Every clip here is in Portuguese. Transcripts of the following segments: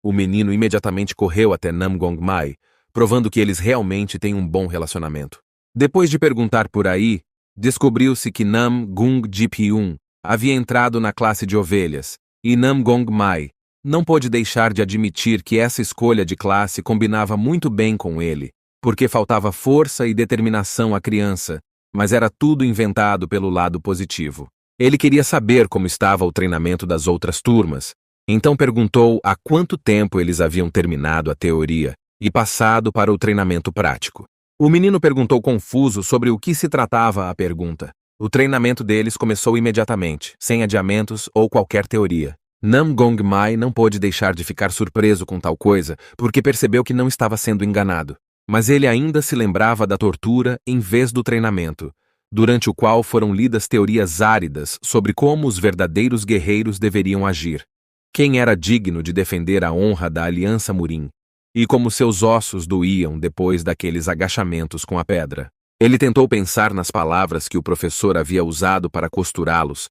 O menino imediatamente correu até Nam Gong Mai, provando que eles realmente têm um bom relacionamento. Depois de perguntar por aí, descobriu-se que Nam Gung Jip-hyun havia entrado na classe de ovelhas, e Nam Gong Mai não pôde deixar de admitir que essa escolha de classe combinava muito bem com ele, porque faltava força e determinação à criança, mas era tudo inventado pelo lado positivo. Ele queria saber como estava o treinamento das outras turmas, então perguntou há quanto tempo eles haviam terminado a teoria e passado para o treinamento prático. O menino perguntou confuso sobre o que se tratava a pergunta. O treinamento deles começou imediatamente, sem adiamentos ou qualquer teoria. Nam Gong Mai não pôde deixar de ficar surpreso com tal coisa, porque percebeu que não estava sendo enganado. Mas ele ainda se lembrava da tortura em vez do treinamento, durante o qual foram lidas teorias áridas sobre como os verdadeiros guerreiros deveriam agir. Quem era digno de defender a honra da Aliança Murim, e como seus ossos doíam depois daqueles agachamentos com a pedra. Ele tentou pensar nas palavras que o professor havia usado para costurá-los,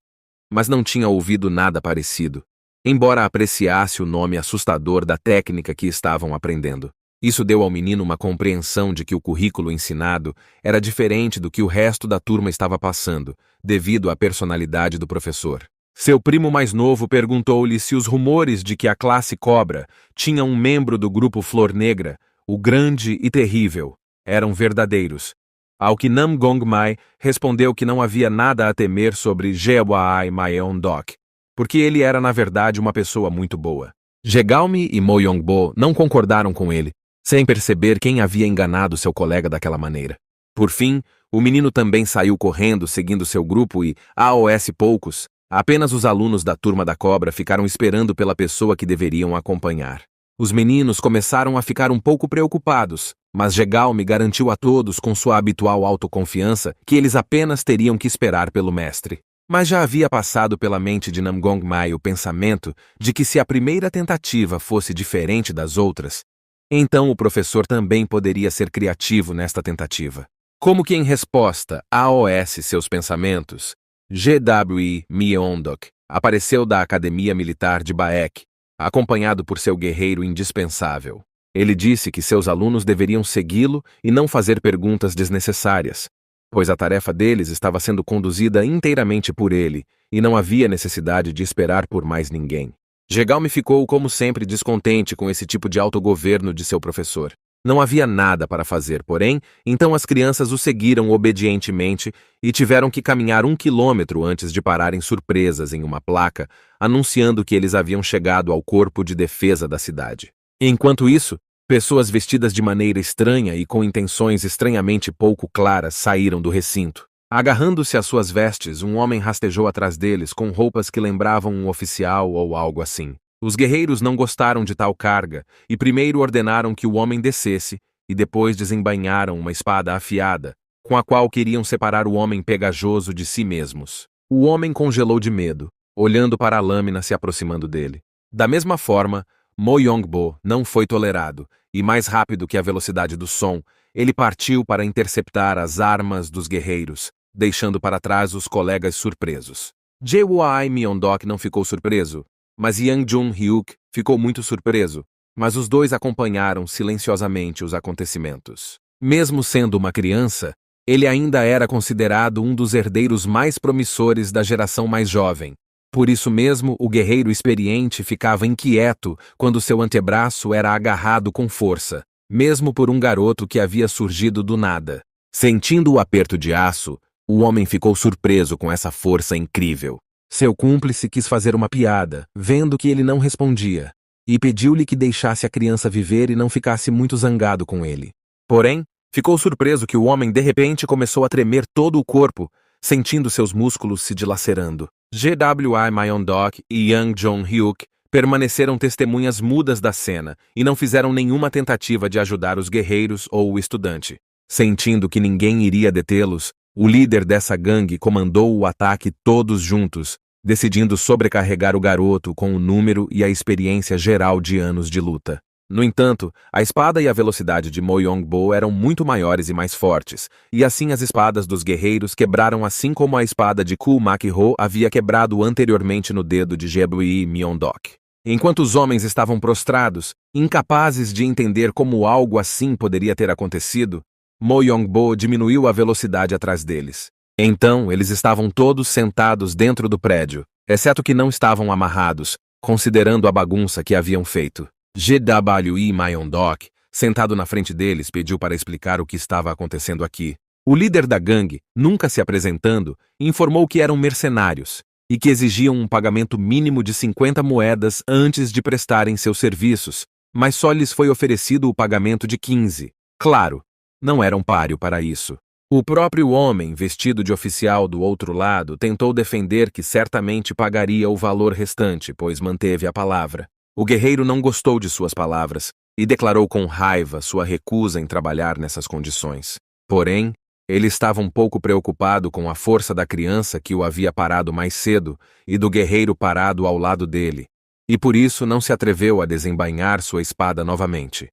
mas não tinha ouvido nada parecido, embora apreciasse o nome assustador da técnica que estavam aprendendo. Isso deu ao menino uma compreensão de que o currículo ensinado era diferente do que o resto da turma estava passando, devido à personalidade do professor. Seu primo mais novo perguntou-lhe se os rumores de que a classe Cobra tinha um membro do grupo Flor Negra, o Grande e Terrível, eram verdadeiros. Ao que Nam Gong Mai respondeu que não havia nada a temer sobre Jewaai Myeondok, porque ele era na verdade uma pessoa muito boa. Jegalmi e Mo Yongbo não concordaram com ele, sem perceber quem havia enganado seu colega daquela maneira. Por fim, o menino também saiu correndo seguindo seu grupo e, aos poucos, apenas os alunos da turma da Cobra ficaram esperando pela pessoa que deveriam acompanhar. Os meninos começaram a ficar um pouco preocupados, mas Jegalmi garantiu a todos com sua habitual autoconfiança que eles apenas teriam que esperar pelo mestre. Mas já havia passado pela mente de Nam Gong Mai o pensamento de que se a primeira tentativa fosse diferente das outras, então o professor também poderia ser criativo nesta tentativa. Como que em resposta aos seus pensamentos, Jwi Myeondok apareceu da Academia Militar de Baek, acompanhado por seu guerreiro indispensável. Ele disse que seus alunos deveriam segui-lo e não fazer perguntas desnecessárias, pois a tarefa deles estava sendo conduzida inteiramente por ele, e não havia necessidade de esperar por mais ninguém. Jegalmi ficou, como sempre, descontente com esse tipo de autogoverno de seu professor. Não havia nada para fazer, porém, então as crianças o seguiram obedientemente e tiveram que caminhar 1 quilômetro antes de pararem surpresas em uma placa, anunciando que eles haviam chegado ao corpo de defesa da cidade. Enquanto isso, pessoas vestidas de maneira estranha e com intenções estranhamente pouco claras saíram do recinto. Agarrando-se às suas vestes, um homem rastejou atrás deles com roupas que lembravam um oficial ou algo assim. Os guerreiros não gostaram de tal carga e primeiro ordenaram que o homem descesse e depois desembainharam uma espada afiada, com a qual queriam separar o homem pegajoso de si mesmos. O homem congelou de medo, olhando para a lâmina se aproximando dele. Da mesma forma, Mo Yongbo não foi tolerado, e mais rápido que a velocidade do som, ele partiu para interceptar as armas dos guerreiros, deixando para trás os colegas surpresos. Jewaai Myeondok não ficou surpreso, mas Yang Jun-hyuk ficou muito surpreso, mas os dois acompanharam silenciosamente os acontecimentos. Mesmo sendo uma criança, ele ainda era considerado um dos herdeiros mais promissores da geração mais jovem. Por isso mesmo, o guerreiro experiente ficava inquieto quando seu antebraço era agarrado com força, mesmo por um garoto que havia surgido do nada. Sentindo o aperto de aço, o homem ficou surpreso com essa força incrível. Seu cúmplice quis fazer uma piada, vendo que ele não respondia, e pediu-lhe que deixasse a criança viver e não ficasse muito zangado com ele. Porém, ficou surpreso que o homem de repente começou a tremer todo o corpo, sentindo seus músculos se dilacerando. Jwi Myeondok e Yang Jong-hyuk permaneceram testemunhas mudas da cena e não fizeram nenhuma tentativa de ajudar os guerreiros ou o estudante. Sentindo que ninguém iria detê-los, o líder dessa gangue comandou o ataque todos juntos, decidindo sobrecarregar o garoto com o número e a experiência geral de anos de luta. No entanto, a espada e a velocidade de Mo Yongbo eram muito maiores e mais fortes, e assim as espadas dos guerreiros quebraram assim como a espada de Ku Mak-ho havia quebrado anteriormente no dedo de Jwi Myeondok. Enquanto os homens estavam prostrados, incapazes de entender como algo assim poderia ter acontecido, Mo Yongbo diminuiu a velocidade atrás deles. Então, eles estavam todos sentados dentro do prédio, exceto que não estavam amarrados, considerando a bagunça que haviam feito. GWE Myondok, sentado na frente deles, pediu para explicar o que estava acontecendo aqui. O líder da gangue, nunca se apresentando, informou que eram mercenários e que exigiam um pagamento mínimo de 50 moedas antes de prestarem seus serviços, mas só lhes foi oferecido o pagamento de 15. Claro, não era um páreo para isso. O próprio homem, vestido de oficial do outro lado, tentou defender que certamente pagaria o valor restante, pois manteve a palavra. O guerreiro não gostou de suas palavras e declarou com raiva sua recusa em trabalhar nessas condições. Porém, ele estava um pouco preocupado com a força da criança que o havia parado mais cedo e do guerreiro parado ao lado dele, e por isso não se atreveu a desembainhar sua espada novamente.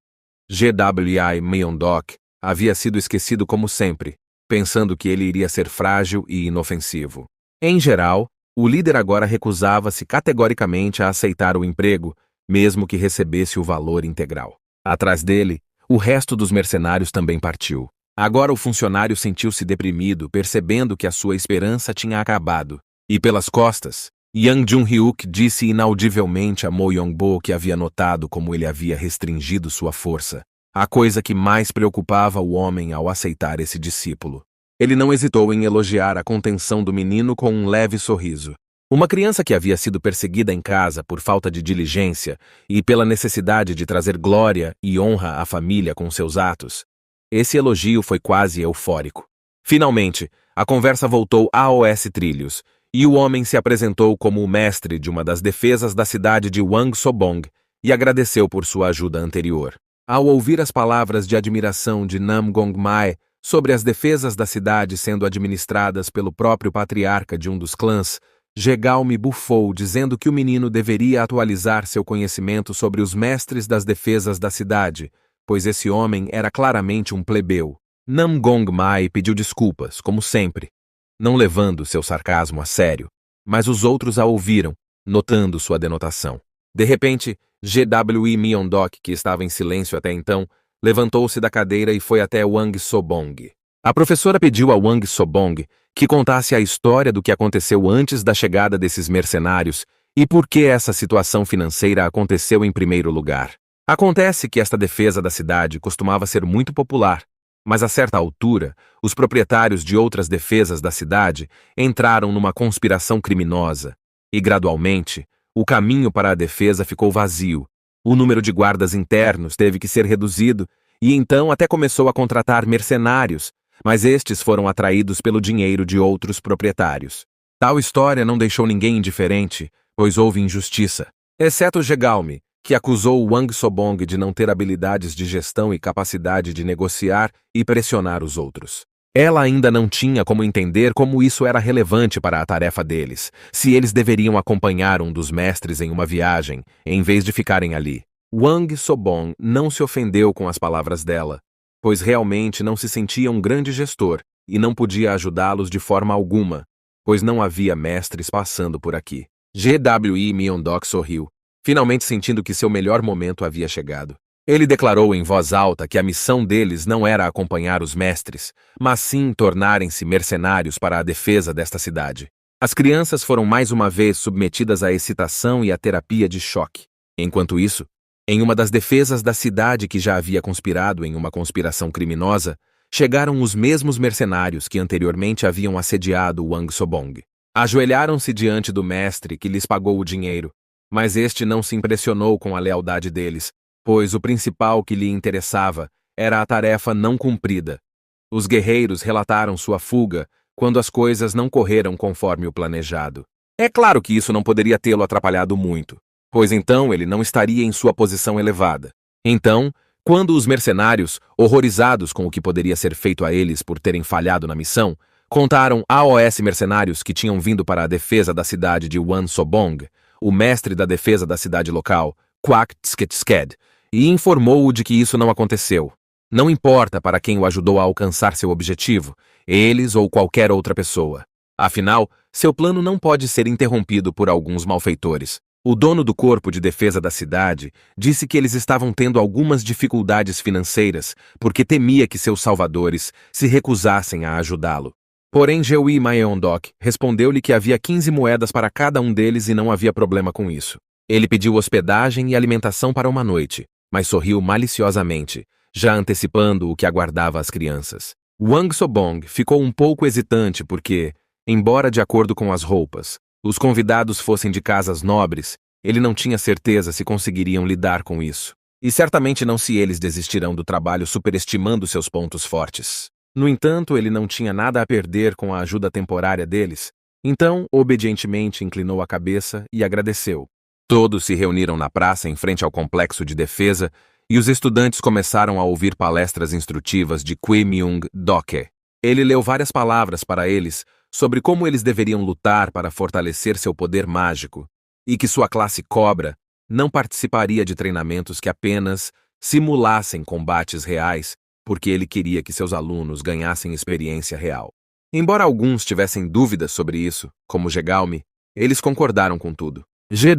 GWI Myondok havia sido esquecido como sempre, pensando que ele iria ser frágil e inofensivo. Em geral, o líder agora recusava-se categoricamente a aceitar o emprego, mesmo que recebesse o valor integral. Atrás dele, o resto dos mercenários também partiu. Agora o funcionário sentiu-se deprimido, percebendo que a sua esperança tinha acabado. E pelas costas, Yang Jun-hyuk disse inaudivelmente a Mo Yongbo que havia notado como ele havia restringido sua força, a coisa que mais preocupava o homem ao aceitar esse discípulo. Ele não hesitou em elogiar a contenção do menino com um leve sorriso. Uma criança que havia sido perseguida em casa por falta de diligência e pela necessidade de trazer glória e honra à família com seus atos. Esse elogio foi quase eufórico. Finalmente, a conversa voltou aos trilhos, e o homem se apresentou como o mestre de uma das defesas da cidade de Wangsobong e agradeceu por sua ajuda anterior. Ao ouvir as palavras de admiração de Nam Gongmai sobre as defesas da cidade sendo administradas pelo próprio patriarca de um dos clãs, Jegalme bufou, dizendo que o menino deveria atualizar seu conhecimento sobre os mestres das defesas da cidade, pois esse homem era claramente um plebeu. Nam Gongmai pediu desculpas, como sempre, não levando seu sarcasmo a sério, mas os outros a ouviram, notando sua denotação. De repente, GWE Myondok, que estava em silêncio até então, levantou-se da cadeira e foi até Wang Sobong. A professora pediu a Wang Sobong que contasse a história do que aconteceu antes da chegada desses mercenários e por que essa situação financeira aconteceu em primeiro lugar. Acontece que esta defesa da cidade costumava ser muito popular, mas a certa altura, os proprietários de outras defesas da cidade entraram numa conspiração criminosa e, gradualmente, o caminho para a defesa ficou vazio. O número de guardas internos teve que ser reduzido e então até começou a contratar mercenários, mas estes foram atraídos pelo dinheiro de outros proprietários. Tal história não deixou ninguém indiferente, pois houve injustiça, exceto Jegalme, que acusou Wang Sobong de não ter habilidades de gestão e capacidade de negociar e pressionar os outros. Ela ainda não tinha como entender como isso era relevante para a tarefa deles, se eles deveriam acompanhar um dos mestres em uma viagem, em vez de ficarem ali. Wang Sobong não se ofendeu com as palavras dela, pois realmente não se sentia um grande gestor e não podia ajudá-los de forma alguma, pois não havia mestres passando por aqui. GWE Myondok sorriu, finalmente sentindo que seu melhor momento havia chegado. Ele declarou em voz alta que a missão deles não era acompanhar os mestres, mas sim tornarem-se mercenários para a defesa desta cidade. As crianças foram mais uma vez submetidas à excitação e à terapia de choque. Enquanto isso, em uma das defesas da cidade que já havia conspirado em uma conspiração criminosa, chegaram os mesmos mercenários que anteriormente haviam assediado Wang Sobong. Ajoelharam-se diante do mestre que lhes pagou o dinheiro, mas este não se impressionou com a lealdade deles, pois o principal que lhe interessava era a tarefa não cumprida. Os guerreiros relataram sua fuga quando as coisas não correram conforme o planejado. É claro que isso não poderia tê-lo atrapalhado muito, pois então ele não estaria em sua posição elevada. Então, quando os mercenários, horrorizados com o que poderia ser feito a eles por terem falhado na missão, contaram aos mercenários que tinham vindo para a defesa da cidade de Wangsobong, o mestre da defesa da cidade local, Kwak Tsketsked, e informou-o de que isso não aconteceu. Não importa para quem o ajudou a alcançar seu objetivo, eles ou qualquer outra pessoa. Afinal, seu plano não pode ser interrompido por alguns malfeitores. O dono do corpo de defesa da cidade disse que eles estavam tendo algumas dificuldades financeiras porque temia que seus salvadores se recusassem a ajudá-lo. Porém, Jewi Myeondok respondeu-lhe que havia 15 moedas para cada um deles e não havia problema com isso. Ele pediu hospedagem e alimentação para uma noite, mas sorriu maliciosamente, já antecipando o que aguardava as crianças. Wang Sobong ficou um pouco hesitante porque, embora de acordo com as roupas, os convidados fossem de casas nobres, ele não tinha certeza se conseguiriam lidar com isso. E certamente não se eles desistirão do trabalho superestimando seus pontos fortes. No entanto, ele não tinha nada a perder com a ajuda temporária deles, então, obedientemente inclinou a cabeça e agradeceu. Todos se reuniram na praça em frente ao complexo de defesa e os estudantes começaram a ouvir palestras instrutivas de Kwe Myung-doke. Ele leu várias palavras para eles sobre como eles deveriam lutar para fortalecer seu poder mágico e que sua classe Cobra não participaria de treinamentos que apenas simulassem combates reais, porque ele queria que seus alunos ganhassem experiência real. Embora alguns tivessem dúvidas sobre isso, como Jegalmi, eles concordaram com tudo. Jwi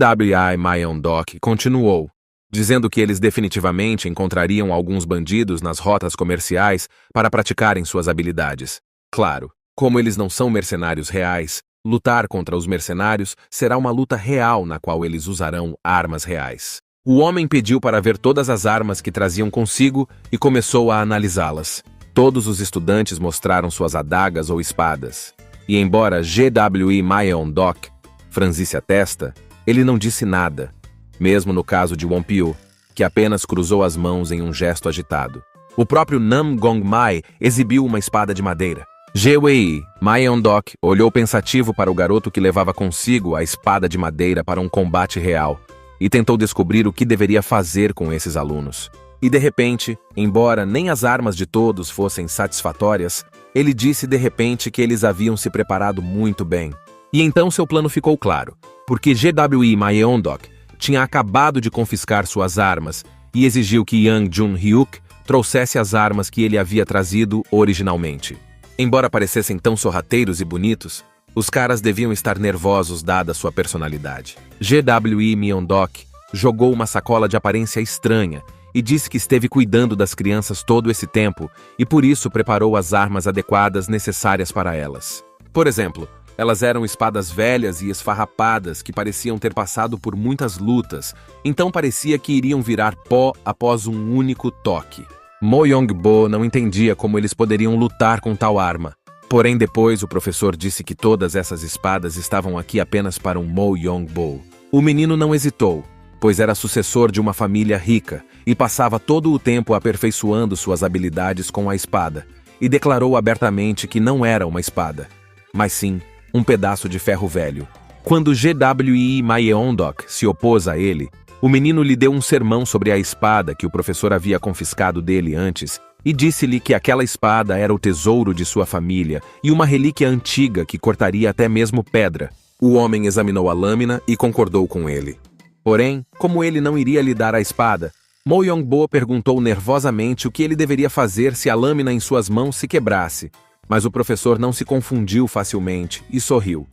Myeondok continuou, dizendo que eles definitivamente encontrariam alguns bandidos nas rotas comerciais para praticarem suas habilidades. Claro, como eles não são mercenários reais, lutar contra os mercenários será uma luta real na qual eles usarão armas reais. O homem pediu para ver todas as armas que traziam consigo e começou a analisá-las. Todos os estudantes mostraram suas adagas ou espadas. E embora Jwi Myeondok franzisse a testa, ele não disse nada, mesmo no caso de Wonpyo, que apenas cruzou as mãos em um gesto agitado. O próprio Nam Gongmai exibiu uma espada de madeira. Jwi Myeondok olhou pensativo para o garoto que levava consigo a espada de madeira para um combate real e tentou descobrir o que deveria fazer com esses alunos. E de repente, embora nem as armas de todos fossem satisfatórias, ele disse de repente que eles haviam se preparado muito bem. E então seu plano ficou claro, porque Jwi Myeondok tinha acabado de confiscar suas armas e exigiu que Yang Jun-hyuk trouxesse as armas que ele havia trazido originalmente. Embora parecessem tão sorrateiros e bonitos, os caras deviam estar nervosos dada sua personalidade. Jwi Myeondok jogou uma sacola de aparência estranha e disse que esteve cuidando das crianças todo esse tempo e por isso preparou as armas adequadas necessárias para elas. Por exemplo, elas eram espadas velhas e esfarrapadas que pareciam ter passado por muitas lutas, então parecia que iriam virar pó após um único toque. Mo Yong-bo não entendia como eles poderiam lutar com tal arma. Porém, depois o professor disse que todas essas espadas estavam aqui apenas para um Mo Yong-bo. O menino não hesitou, pois era sucessor de uma família rica e passava todo o tempo aperfeiçoando suas habilidades com a espada, e declarou abertamente que não era uma espada, mas sim um pedaço de ferro velho. Quando Jwi Myeondok se opôs a ele, o menino lhe deu um sermão sobre a espada que o professor havia confiscado dele antes e disse-lhe que aquela espada era o tesouro de sua família e uma relíquia antiga que cortaria até mesmo pedra. O homem examinou a lâmina e concordou com ele. Porém, como ele não iria lhe dar a espada, Mo Yong-bo perguntou nervosamente o que ele deveria fazer se a lâmina em suas mãos se quebrasse, mas o professor não se confundiu facilmente e sorriu.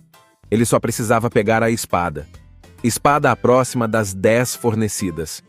Ele só precisava pegar a espada. Espada próxima das 10 fornecidas.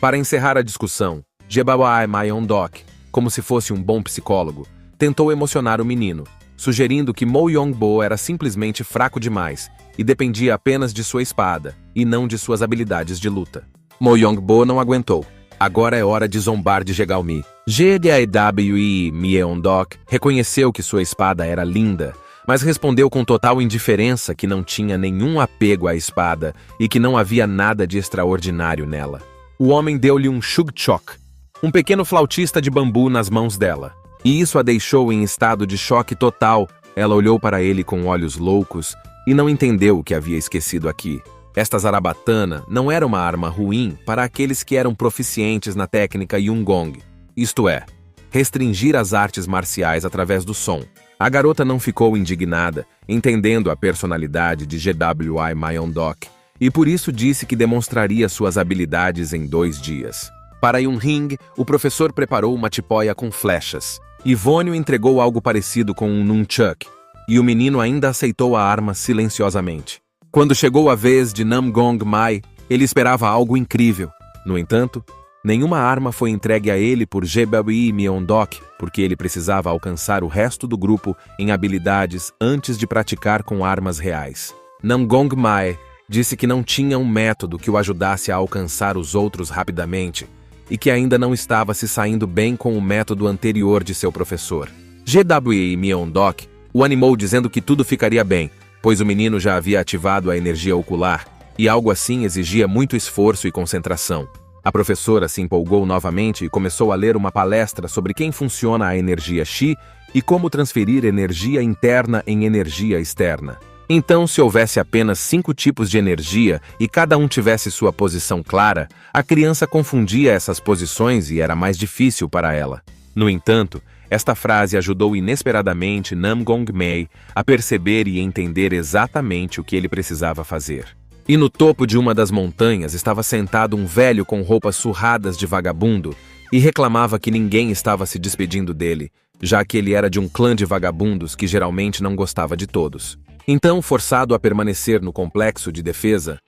Para encerrar a discussão, Jwi Myeondok, como se fosse um bom psicólogo, tentou emocionar o menino, sugerindo que Mo Yong-bo era simplesmente fraco demais e dependia apenas de sua espada, e não de suas habilidades de luta. Mo Yong-bo não aguentou. Agora é hora de zombar de Jegalmi. Jwi Myeondok reconheceu que sua espada era linda, mas respondeu com total indiferença que não tinha nenhum apego à espada e que não havia nada de extraordinário nela. O homem deu-lhe um shugchok, um pequeno flautista de bambu nas mãos dela, e isso a deixou em estado de choque total. Ela olhou para ele com olhos loucos e não entendeu o que havia esquecido aqui. Esta zarabatana não era uma arma ruim para aqueles que eram proficientes na técnica Yungong, isto é, restringir as artes marciais através do som. A garota não ficou indignada, entendendo a personalidade de Jwi Myeondok, e por isso disse que demonstraria suas habilidades em 2 dias. Para Yun-ring, o professor preparou uma tipóia com flechas. Ivônio entregou algo parecido com um nunchuck, e o menino ainda aceitou a arma silenciosamente. Quando chegou a vez de Nam Gong Mai, ele esperava algo incrível. No entanto, nenhuma arma foi entregue a ele por Jebabyi Myeondok, porque ele precisava alcançar o resto do grupo em habilidades antes de praticar com armas reais. Nam Gong Mai disse que não tinha um método que o ajudasse a alcançar os outros rapidamente e que ainda não estava se saindo bem com o método anterior de seu professor. Jebabyi Myeondok o animou dizendo que tudo ficaria bem, pois o menino já havia ativado a energia ocular, e algo assim exigia muito esforço e concentração. A professora se empolgou novamente e começou a ler uma palestra sobre quem funciona a energia Qi e como transferir energia interna em energia externa. Então, se houvesse apenas 5 tipos de energia e cada um tivesse sua posição clara, a criança confundia essas posições e era mais difícil para ela. No entanto, esta frase ajudou inesperadamente Nam Gong Mai a perceber e entender exatamente o que ele precisava fazer. E no topo de uma das montanhas estava sentado um velho com roupas surradas de vagabundo e reclamava que ninguém estava se despedindo dele, já que ele era de um clã de vagabundos que geralmente não gostava de todos. Então, forçado a permanecer no complexo de defesa,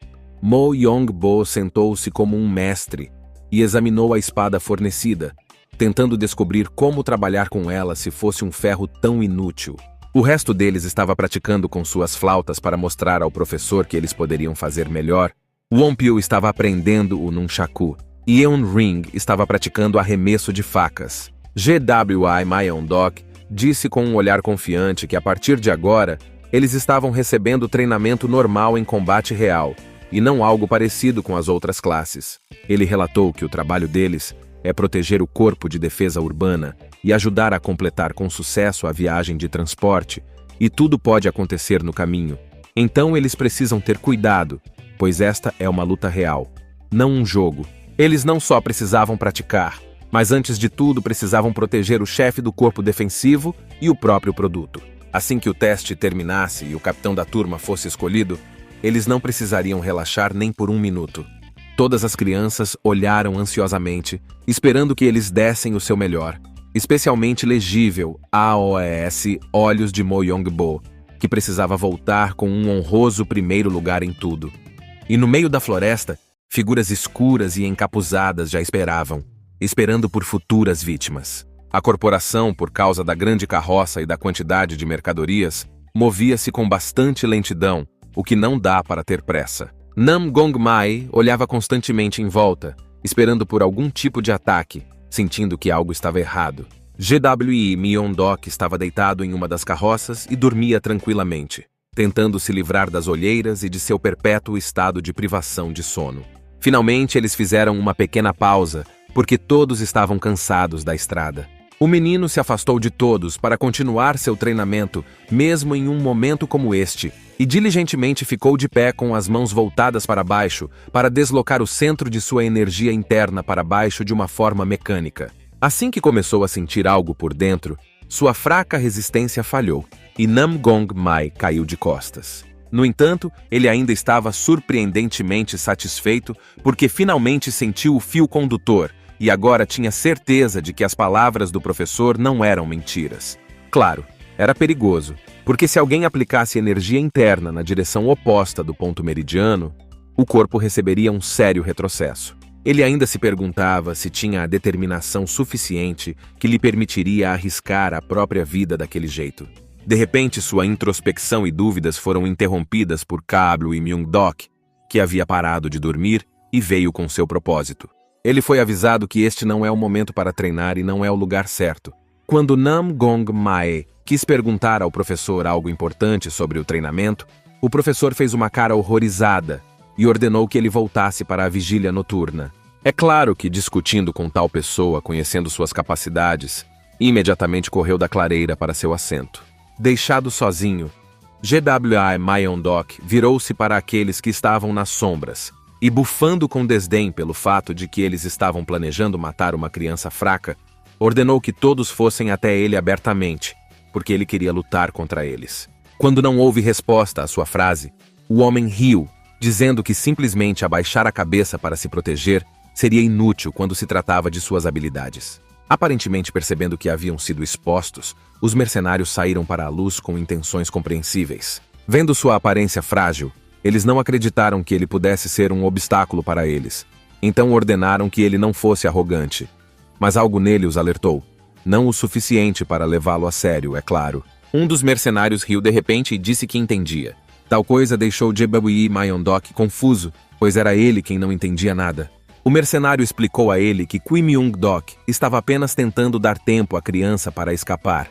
Mo Yong-bo sentou-se como um mestre e examinou a espada fornecida, tentando descobrir como trabalhar com ela se fosse um ferro tão inútil. O resto deles estava praticando com suas flautas para mostrar ao professor que eles poderiam fazer melhor. Wonpyo estava aprendendo o nunchaku, e Eun-ring estava praticando arremesso de facas. Jebabyi Myeondok disse com um olhar confiante que a partir de agora, eles estavam recebendo treinamento normal em combate real, e não algo parecido com as outras classes. Ele relatou que o trabalho deles é proteger o corpo de defesa urbana e ajudar a completar com sucesso a viagem de transporte, e tudo pode acontecer no caminho. Então eles precisam ter cuidado, pois esta é uma luta real, não um jogo. Eles não só precisavam praticar, mas antes de tudo precisavam proteger o chefe do corpo defensivo e o próprio produto. Assim que o teste terminasse e o capitão da turma fosse escolhido, eles não precisariam relaxar nem por um minuto. Todas as crianças olharam ansiosamente, esperando que eles dessem o seu melhor, especialmente legível AOS Olhos de Mo Yong-bo, que precisava voltar com um honroso primeiro lugar em tudo. E no meio da floresta, figuras escuras e encapuzadas já esperavam, esperando por futuras vítimas. A corporação, por causa da grande carroça e da quantidade de mercadorias, movia-se com bastante lentidão, o que não dá para ter pressa. Nam Gong Mai olhava constantemente em volta, esperando por algum tipo de ataque, sentindo que algo estava errado. Jebabyi Myeondok estava deitado em uma das carroças e dormia tranquilamente, tentando se livrar das olheiras e de seu perpétuo estado de privação de sono. Finalmente, eles fizeram uma pequena pausa, porque todos estavam cansados da estrada. O menino se afastou de todos para continuar seu treinamento, mesmo em um momento como este, e diligentemente ficou de pé com as mãos voltadas para baixo, para deslocar o centro de sua energia interna para baixo de uma forma mecânica. Assim que começou a sentir algo por dentro, sua fraca resistência falhou, e Nam Gong Mai caiu de costas. No entanto, ele ainda estava surpreendentemente satisfeito porque finalmente sentiu o fio condutor, e agora tinha certeza de que as palavras do professor não eram mentiras. Claro, era perigoso, porque se alguém aplicasse energia interna na direção oposta do ponto meridiano, o corpo receberia um sério retrocesso. Ele ainda se perguntava se tinha a determinação suficiente que lhe permitiria arriscar a própria vida daquele jeito. De repente, sua introspecção e dúvidas foram interrompidas por Jebabyi Myeondok, que havia parado de dormir e veio com seu propósito. Ele foi avisado que este não é o momento para treinar e não é o lugar certo. Quando Nam Gong Mai quis perguntar ao professor algo importante sobre o treinamento, o professor fez uma cara horrorizada e ordenou que ele voltasse para a vigília noturna. É claro que, discutindo com tal pessoa, conhecendo suas capacidades, imediatamente correu da clareira para seu assento. Deixado sozinho, Jebabyi Myeondok virou-se para aqueles que estavam nas sombras, e bufando com desdém pelo fato de que eles estavam planejando matar uma criança fraca, ordenou que todos fossem até ele abertamente, porque ele queria lutar contra eles. Quando não houve resposta à sua frase, o homem riu, dizendo que simplesmente abaixar a cabeça para se proteger seria inútil quando se tratava de suas habilidades. Aparentemente percebendo que haviam sido expostos, os mercenários saíram para a luz com intenções compreensíveis. Vendo sua aparência frágil, Eles não acreditaram que ele pudesse ser um obstáculo para eles. Então ordenaram que ele não fosse arrogante. Mas algo nele os alertou. Não o suficiente para levá-lo a sério, é claro. Um dos mercenários riu de repente e disse que entendia. Tal coisa deixou Jebawi Mayondok confuso, pois era ele quem não entendia nada. O mercenário explicou a ele que Kui Myung-dok estava apenas tentando dar tempo à criança para escapar,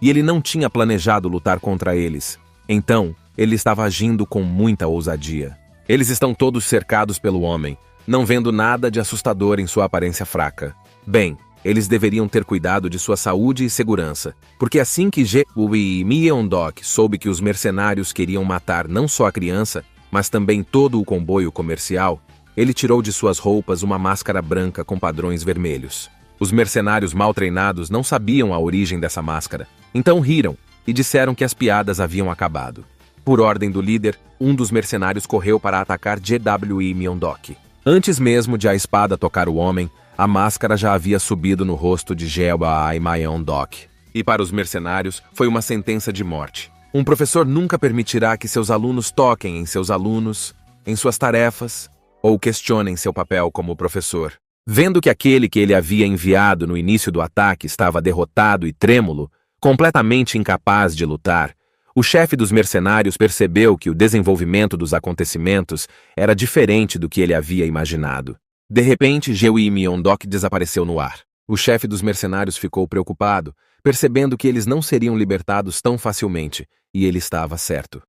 e ele não tinha planejado lutar contra eles. Então, ele estava agindo com muita ousadia. Eles estão todos cercados pelo homem, não vendo nada de assustador em sua aparência fraca. Bem, eles deveriam ter cuidado de sua saúde e segurança, porque assim que Jebawi Mayondok soube que os mercenários queriam matar não só a criança, mas também todo o comboio comercial, ele tirou de suas roupas uma máscara branca com padrões vermelhos. Os mercenários mal treinados não sabiam a origem dessa máscara, então riram e disseram que as piadas haviam acabado. Por ordem do líder, um dos mercenários correu para atacar Jebawi Mayondok. Antes mesmo de a espada tocar o homem, a máscara já havia subido no rosto de Jebawi Mayondok. E para os mercenários, foi uma sentença de morte. Um professor nunca permitirá que seus alunos toquem em seus alunos, em suas tarefas, ou questionem seu papel como professor. Vendo que aquele que ele havia enviado no início do ataque estava derrotado e trêmulo, completamente incapaz de lutar, o chefe dos mercenários percebeu que o desenvolvimento dos acontecimentos era diferente do que ele havia imaginado. De repente, Jebawi Mayondok desapareceu no ar. O chefe dos mercenários ficou preocupado, percebendo que eles não seriam libertados tão facilmente, e ele estava certo.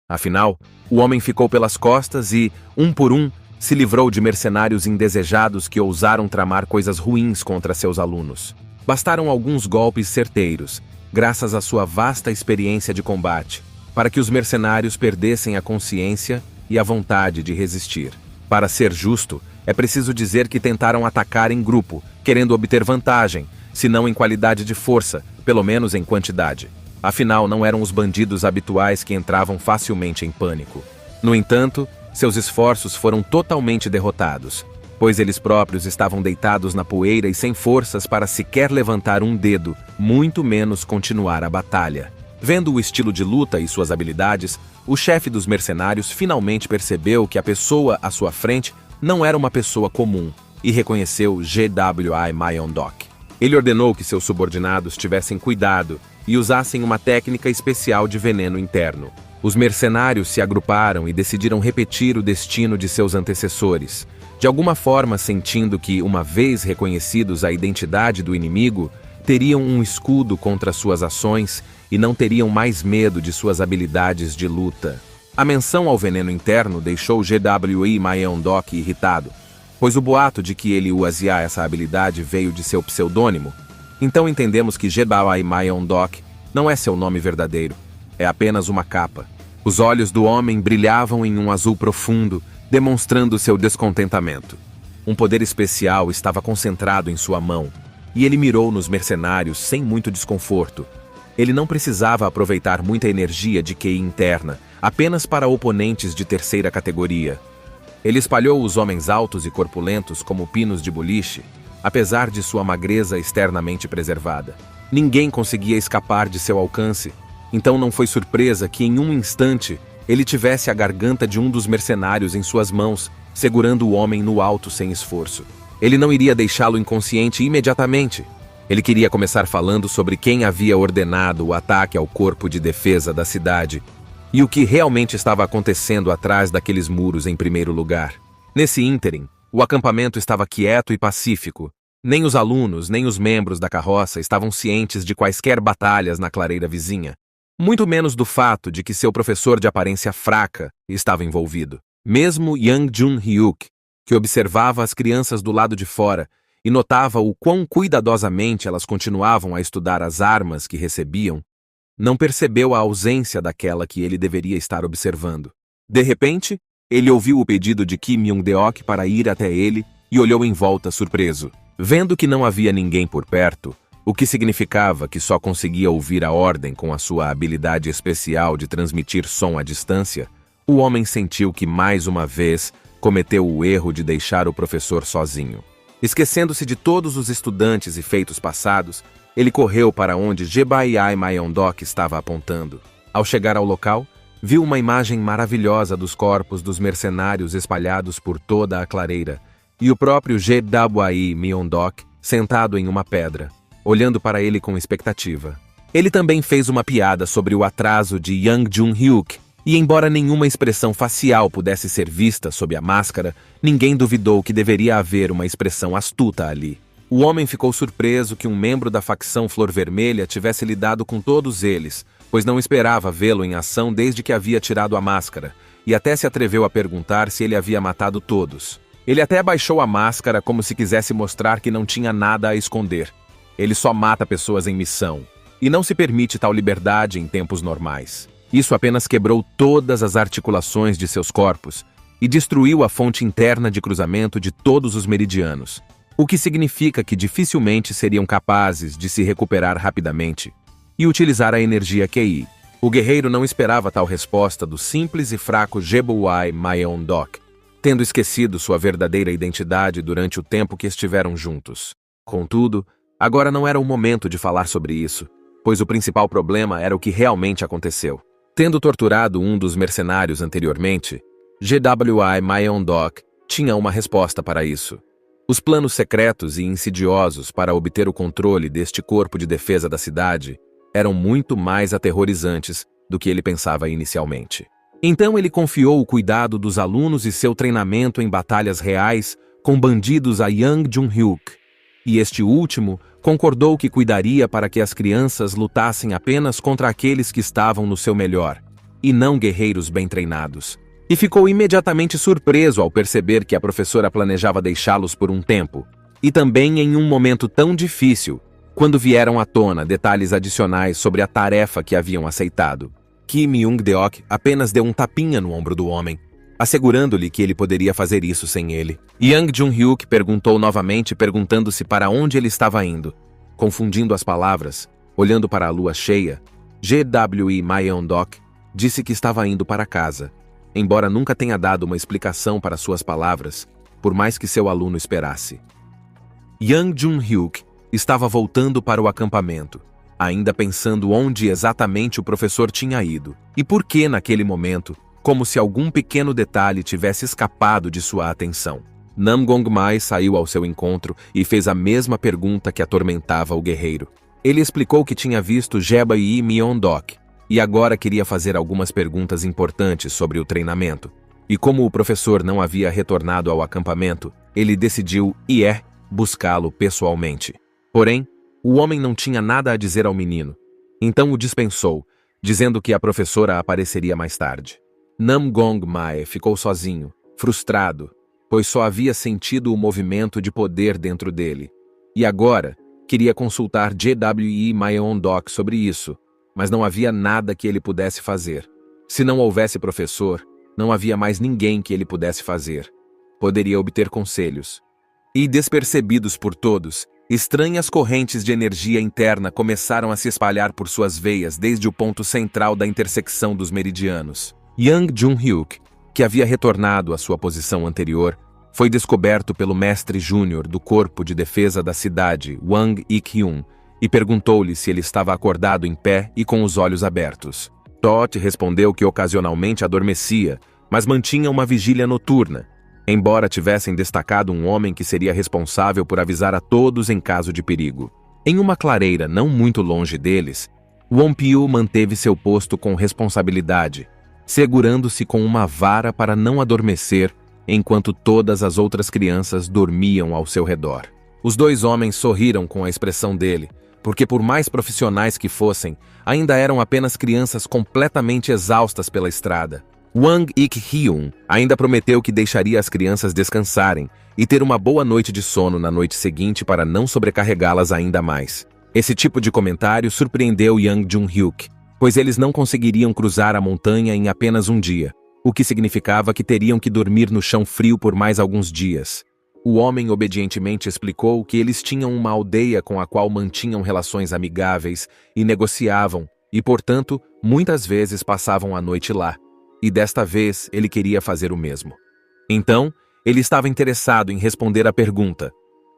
Afinal, o homem ficou pelas costas e, um por um, se livrou de mercenários indesejados que ousaram tramar coisas ruins contra seus alunos. Bastaram alguns golpes certeiros, graças à sua vasta experiência de combate, para que os mercenários perdessem a consciência e a vontade de resistir. Para ser justo, é preciso dizer que tentaram atacar em grupo, querendo obter vantagem, se não em qualidade de força, pelo menos em quantidade. Afinal, não eram os bandidos habituais que entravam facilmente em pânico. No entanto, seus esforços foram totalmente derrotados, pois eles próprios estavam deitados na poeira e sem forças para sequer levantar um dedo, muito menos continuar a batalha. Vendo o estilo de luta e suas habilidades, o chefe dos mercenários finalmente percebeu que a pessoa à sua frente não era uma pessoa comum e reconheceu Jebawi Mayondok. Ele ordenou que seus subordinados tivessem cuidado e usassem uma técnica especial de veneno interno. Os mercenários se agruparam e decidiram repetir o destino de seus antecessores, de alguma forma sentindo que, uma vez reconhecidos a identidade do inimigo, teriam um escudo contra suas ações e não teriam mais medo de suas habilidades de luta. A menção ao veneno interno deixou Jebawi Mayondok irritado, pois o boato de que ele usava essa habilidade veio de seu pseudônimo. Então entendemos que Jebawi Mayondok não é seu nome verdadeiro, é apenas uma capa. Os olhos do homem brilhavam em um azul profundo, demonstrando seu descontentamento. Um poder especial estava concentrado em sua mão, e ele mirou nos mercenários sem muito desconforto. Ele não precisava aproveitar muita energia de QI interna, apenas para oponentes de terceira categoria. Ele espalhou os homens altos e corpulentos como pinos de boliche, apesar de sua magreza externamente preservada. Ninguém conseguia escapar de seu alcance, então não foi surpresa que em um instante ele tivesse a garganta de um dos mercenários em suas mãos, segurando o homem no alto sem esforço. Ele não iria deixá-lo inconsciente imediatamente. Ele queria começar falando sobre quem havia ordenado o ataque ao corpo de defesa da cidade e o que realmente estava acontecendo atrás daqueles muros em primeiro lugar. Nesse ínterim, o acampamento estava quieto e pacífico. Nem os alunos, nem os membros da carroça estavam cientes de quaisquer batalhas na clareira vizinha, muito menos do fato de que seu professor de aparência fraca estava envolvido. Mesmo Yang Jun-hyuk, que observava as crianças do lado de fora e notava o quão cuidadosamente elas continuavam a estudar as armas que recebiam, não percebeu a ausência daquela que ele deveria estar observando. De repente, ele ouviu o pedido de Kim Myung-deok para ir até ele e olhou em volta surpreso. Vendo que não havia ninguém por perto, o que significava que só conseguia ouvir a ordem com a sua habilidade especial de transmitir som à distância, o homem sentiu que mais uma vez cometeu o erro de deixar o professor sozinho. Esquecendo-se de todos os estudantes e feitos passados, ele correu para onde Jebawi Mayondok estava apontando. Ao chegar ao local, viu uma imagem maravilhosa dos corpos dos mercenários espalhados por toda a clareira, e o próprio Jwai Myeondok sentado em uma pedra, olhando para ele com expectativa. Ele também fez uma piada sobre o atraso de Yang Jun-hyuk, e embora nenhuma expressão facial pudesse ser vista sob a máscara, ninguém duvidou que deveria haver uma expressão astuta ali. O homem ficou surpreso que um membro da facção Flor Vermelha tivesse lidado com todos eles, pois não esperava vê-lo em ação desde que havia tirado a máscara, e até se atreveu a perguntar se ele havia matado todos. Ele até abaixou a máscara como se quisesse mostrar que não tinha nada a esconder. Ele só mata pessoas em missão, e não se permite tal liberdade em tempos normais. Isso apenas quebrou todas as articulações de seus corpos e destruiu a fonte interna de cruzamento de todos os meridianos, o que significa que dificilmente seriam capazes de se recuperar rapidamente e utilizar a energia QI. O guerreiro não esperava tal resposta do simples e fraco Jwai Myeondok, tendo esquecido sua verdadeira identidade durante o tempo que estiveram juntos. Contudo, agora não era o momento de falar sobre isso, pois o principal problema era o que realmente aconteceu. Tendo torturado um dos mercenários anteriormente, Jwai Myeondok tinha uma resposta para isso. Os planos secretos e insidiosos para obter o controle deste corpo de defesa da cidade eram muito mais aterrorizantes do que ele pensava inicialmente. Então ele confiou o cuidado dos alunos e seu treinamento em batalhas reais com bandidos a Yang Jun-hyuk, e este último concordou que cuidaria para que as crianças lutassem apenas contra aqueles que estavam no seu melhor, e não guerreiros bem treinados. E ficou imediatamente surpreso ao perceber que a professora planejava deixá-los por um tempo, e também em um momento tão difícil, quando vieram à tona detalhes adicionais sobre a tarefa que haviam aceitado. Kim Myung-deok apenas deu um tapinha no ombro do homem, assegurando-lhe que ele poderia fazer isso sem ele. Yang Jun-hyuk perguntou novamente, perguntando-se para onde ele estava indo. Confundindo as palavras, olhando para a lua cheia, Jwai Myeondok disse que estava indo para casa, embora nunca tenha dado uma explicação para suas palavras, por mais que seu aluno esperasse. Yang Jun-hyuk estava voltando para o acampamento, ainda pensando onde exatamente o professor tinha ido, e por que naquele momento, como se algum pequeno detalhe tivesse escapado de sua atenção. Nam Gongmai saiu ao seu encontro e fez a mesma pergunta que atormentava o guerreiro. Ele explicou que tinha visto Jwai Myeondok e agora queria fazer algumas perguntas importantes sobre o treinamento. E como o professor não havia retornado ao acampamento, ele decidiu ir buscá-lo pessoalmente. Porém, o homem não tinha nada a dizer ao menino, então o dispensou, dizendo que a professora apareceria mais tarde. Nam Gongmai ficou sozinho, frustrado, pois só havia sentido o movimento de poder dentro dele. E agora, queria consultar Jwai Myeondok sobre isso, mas não havia nada que ele pudesse fazer. Se não houvesse professor, não havia mais ninguém que ele pudesse fazer. Poderia obter conselhos. E despercebidos por todos, estranhas correntes de energia interna começaram a se espalhar por suas veias desde o ponto central da intersecção dos meridianos. Yang Jun-hyuk, que havia retornado à sua posição anterior, foi descoberto pelo mestre júnior do corpo de defesa da cidade, Wang Ik-hyun, e perguntou-lhe se ele estava acordado em pé e com os olhos abertos. Tot respondeu que ocasionalmente adormecia, mas mantinha uma vigília noturna, embora tivessem destacado um homem que seria responsável por avisar a todos em caso de perigo. Em uma clareira não muito longe deles, Won-pil manteve seu posto com responsabilidade, segurando-se com uma vara para não adormecer enquanto todas as outras crianças dormiam ao seu redor. Os dois homens sorriram com a expressão dele, porque por mais profissionais que fossem, ainda eram apenas crianças completamente exaustas pela estrada. Wang Ik-hyun ainda prometeu que deixaria as crianças descansarem e ter uma boa noite de sono na noite seguinte para não sobrecarregá-las ainda mais. Esse tipo de comentário surpreendeu Yang Jun-hyuk, pois eles não conseguiriam cruzar a montanha em apenas um dia, o que significava que teriam que dormir no chão frio por mais alguns dias. O homem obedientemente explicou que eles tinham uma aldeia com a qual mantinham relações amigáveis e negociavam, e, portanto, muitas vezes passavam a noite lá. E desta vez ele queria fazer o mesmo. Então, ele estava interessado em responder à pergunta.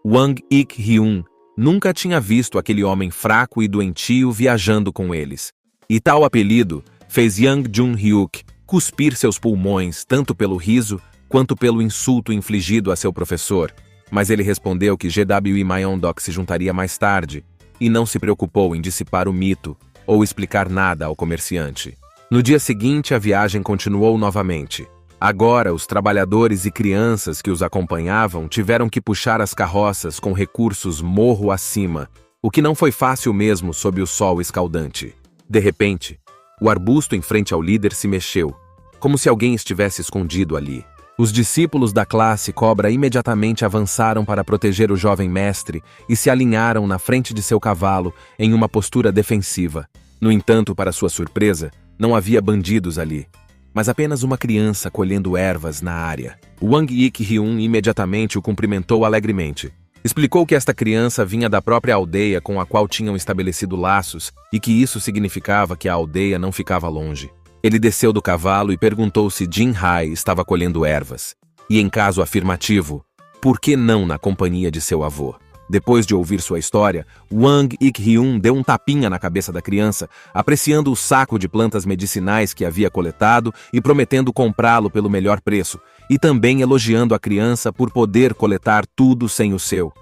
Wang Ik-hyun nunca tinha visto aquele homem fraco e doentio viajando com eles, e tal apelido fez Yang Jun-hyuk cuspir seus pulmões tanto pelo riso quanto pelo insulto infligido a seu professor, mas ele respondeu que GW Myeongdok se juntaria mais tarde e não se preocupou em dissipar o mito ou explicar nada ao comerciante. No dia seguinte, a viagem continuou novamente. Agora, os trabalhadores e crianças que os acompanhavam tiveram que puxar as carroças com recursos morro acima, o que não foi fácil mesmo sob o sol escaldante. De repente, o arbusto em frente ao líder se mexeu, como se alguém estivesse escondido ali. Os discípulos da classe Cobra imediatamente avançaram para proteger o jovem mestre e se alinharam na frente de seu cavalo em uma postura defensiva. No entanto, para sua surpresa, não havia bandidos ali, mas apenas uma criança colhendo ervas na área. Wang Ik-hyun imediatamente o cumprimentou alegremente. Explicou que esta criança vinha da própria aldeia com a qual tinham estabelecido laços e que isso significava que a aldeia não ficava longe. Ele desceu do cavalo e perguntou se Jin-hai estava colhendo ervas. E em caso afirmativo, por que não na companhia de seu avô? Depois de ouvir sua história, Wang Ik-hyun deu um tapinha na cabeça da criança, apreciando o saco de plantas medicinais que havia coletado e prometendo comprá-lo pelo melhor preço, e também elogiando a criança por poder coletar tudo sem o seu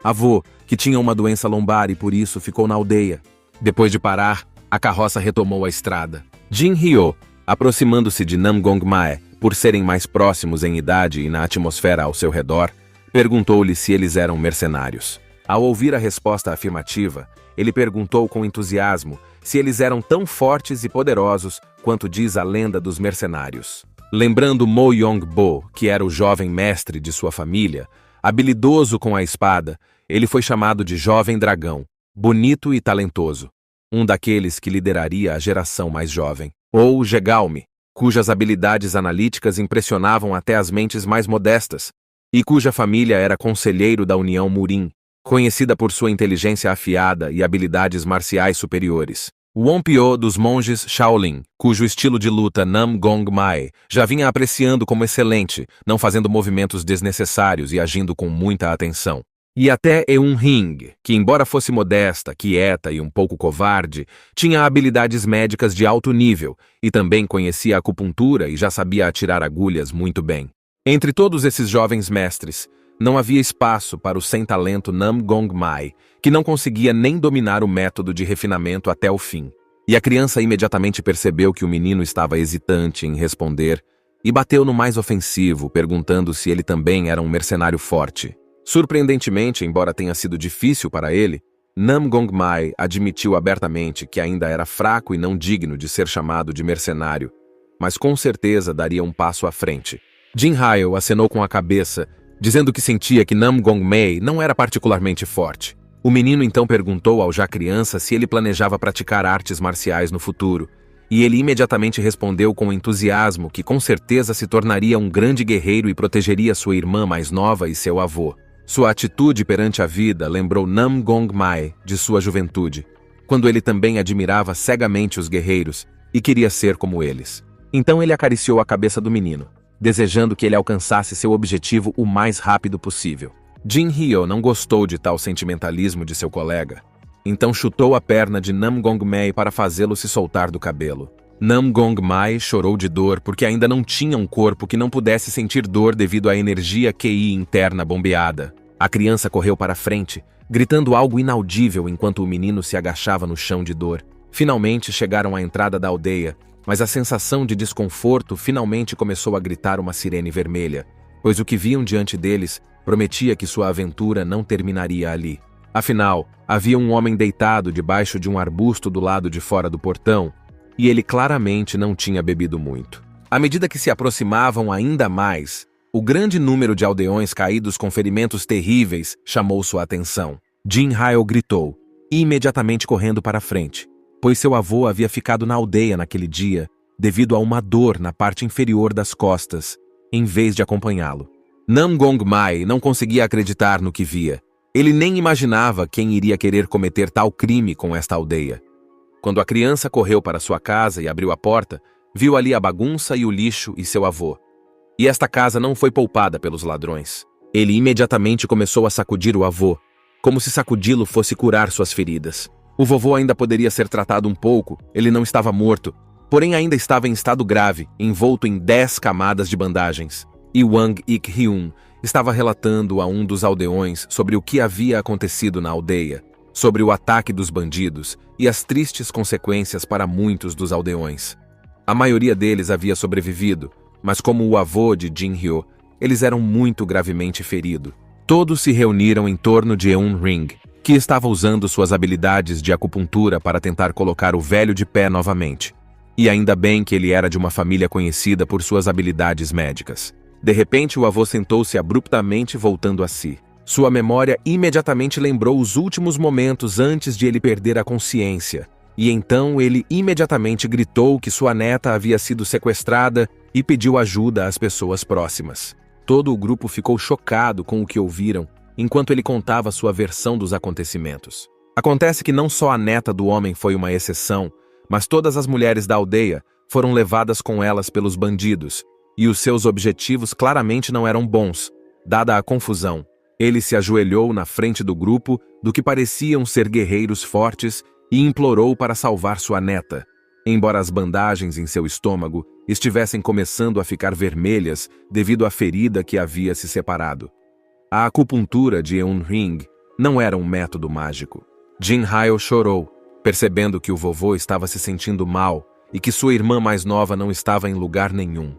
avô, que tinha uma doença lombar e por isso ficou na aldeia. Depois de parar, a carroça retomou a estrada. Jin-hyo, aproximando-se de Nam Gong-mae, por serem mais próximos em idade e na atmosfera ao seu redor, perguntou-lhe se eles eram mercenários. Ao ouvir a resposta afirmativa, ele perguntou com entusiasmo se eles eram tão fortes e poderosos quanto diz a lenda dos mercenários. Lembrando Mo Yong-bo, que era o jovem mestre de sua família, habilidoso com a espada, ele foi chamado de Jovem Dragão, bonito e talentoso, um daqueles que lideraria a geração mais jovem. Ou Jegalme, cujas habilidades analíticas impressionavam até as mentes mais modestas, e cuja família era conselheiro da União Murin, conhecida por sua inteligência afiada e habilidades marciais superiores. Wonpyo dos monges Shaolin, cujo estilo de luta Nam Gong-mae já vinha apreciando como excelente, não fazendo movimentos desnecessários e agindo com muita atenção. E até Eun-hing, que embora fosse modesta, quieta e um pouco covarde, tinha habilidades médicas de alto nível e também conhecia a acupuntura e já sabia atirar agulhas muito bem. Entre todos esses jovens mestres, não havia espaço para o sem-talento Nam Gong-mae, que não conseguia nem dominar o método de refinamento até o fim. E a criança imediatamente percebeu que o menino estava hesitante em responder e bateu no mais ofensivo, perguntando se ele também era um mercenário forte. Surpreendentemente, embora tenha sido difícil para ele, Nam Gong-mae admitiu abertamente que ainda era fraco e não digno de ser chamado de mercenário, mas com certeza daria um passo à frente. Jin-hyo acenou com a cabeça, dizendo que sentia que Nam Gong-mae não era particularmente forte. O menino então perguntou ao já criança se ele planejava praticar artes marciais no futuro, e ele imediatamente respondeu com entusiasmo que com certeza se tornaria um grande guerreiro e protegeria sua irmã mais nova e seu avô. Sua atitude perante a vida lembrou Nam Gong-mae de sua juventude, quando ele também admirava cegamente os guerreiros e queria ser como eles. Então ele acariciou a cabeça do menino, desejando que ele alcançasse seu objetivo o mais rápido possível. Jin-hyo não gostou de tal sentimentalismo de seu colega, então chutou a perna de Nam Gong-mae para fazê-lo se soltar do cabelo. Nam Gong-mae chorou de dor porque ainda não tinha um corpo que não pudesse sentir dor devido à energia QI interna bombeada. A criança correu para frente, gritando algo inaudível enquanto o menino se agachava no chão de dor. Finalmente chegaram à entrada da aldeia, mas a sensação de desconforto finalmente começou a gritar uma sirene vermelha, pois o que viam diante deles prometia que sua aventura não terminaria ali. Afinal, havia um homem deitado debaixo de um arbusto do lado de fora do portão, e ele claramente não tinha bebido muito. À medida que se aproximavam ainda mais, o grande número de aldeões caídos com ferimentos terríveis chamou sua atenção. Jin-hyo gritou, imediatamente correndo para a frente, pois seu avô havia ficado na aldeia naquele dia devido a uma dor na parte inferior das costas, em vez de acompanhá-lo. Nam Gong-mae não conseguia acreditar no que via. Ele nem imaginava quem iria querer cometer tal crime com esta aldeia. Quando a criança correu para sua casa e abriu a porta, viu ali a bagunça e o lixo e seu avô. E esta casa não foi poupada pelos ladrões. Ele imediatamente começou a sacudir o avô, como se sacudi-lo fosse curar suas feridas. O vovô ainda poderia ser tratado um pouco, ele não estava morto, porém ainda estava em estado grave, envolto em 10 camadas de bandagens. E Wang Ik-hyun estava relatando a um dos aldeões sobre o que havia acontecido na aldeia, sobre o ataque dos bandidos e as tristes consequências para muitos dos aldeões. A maioria deles havia sobrevivido, mas como o avô de Jin-hyo, eles eram muito gravemente feridos. Todos se reuniram em torno de Eun-ring, que estava usando suas habilidades de acupuntura para tentar colocar o velho de pé novamente. E ainda bem que ele era de uma família conhecida por suas habilidades médicas. De repente, o avô sentou-se abruptamente, voltando a si. Sua memória imediatamente lembrou os últimos momentos antes de ele perder a consciência. E então ele imediatamente gritou que sua neta havia sido sequestrada e pediu ajuda às pessoas próximas. Todo o grupo ficou chocado com o que ouviram, enquanto ele contava sua versão dos acontecimentos. Acontece que não só a neta do homem foi uma exceção, mas todas as mulheres da aldeia foram levadas com elas pelos bandidos, e os seus objetivos claramente não eram bons. Dada a confusão, ele se ajoelhou na frente do grupo do que pareciam ser guerreiros fortes e implorou para salvar sua neta. Embora as bandagens em seu estômago estivessem começando a ficar vermelhas devido à ferida que havia se separado. A acupuntura de Eun-ring não era um método mágico. Jin-hyo chorou, percebendo que o vovô estava se sentindo mal e que sua irmã mais nova não estava em lugar nenhum.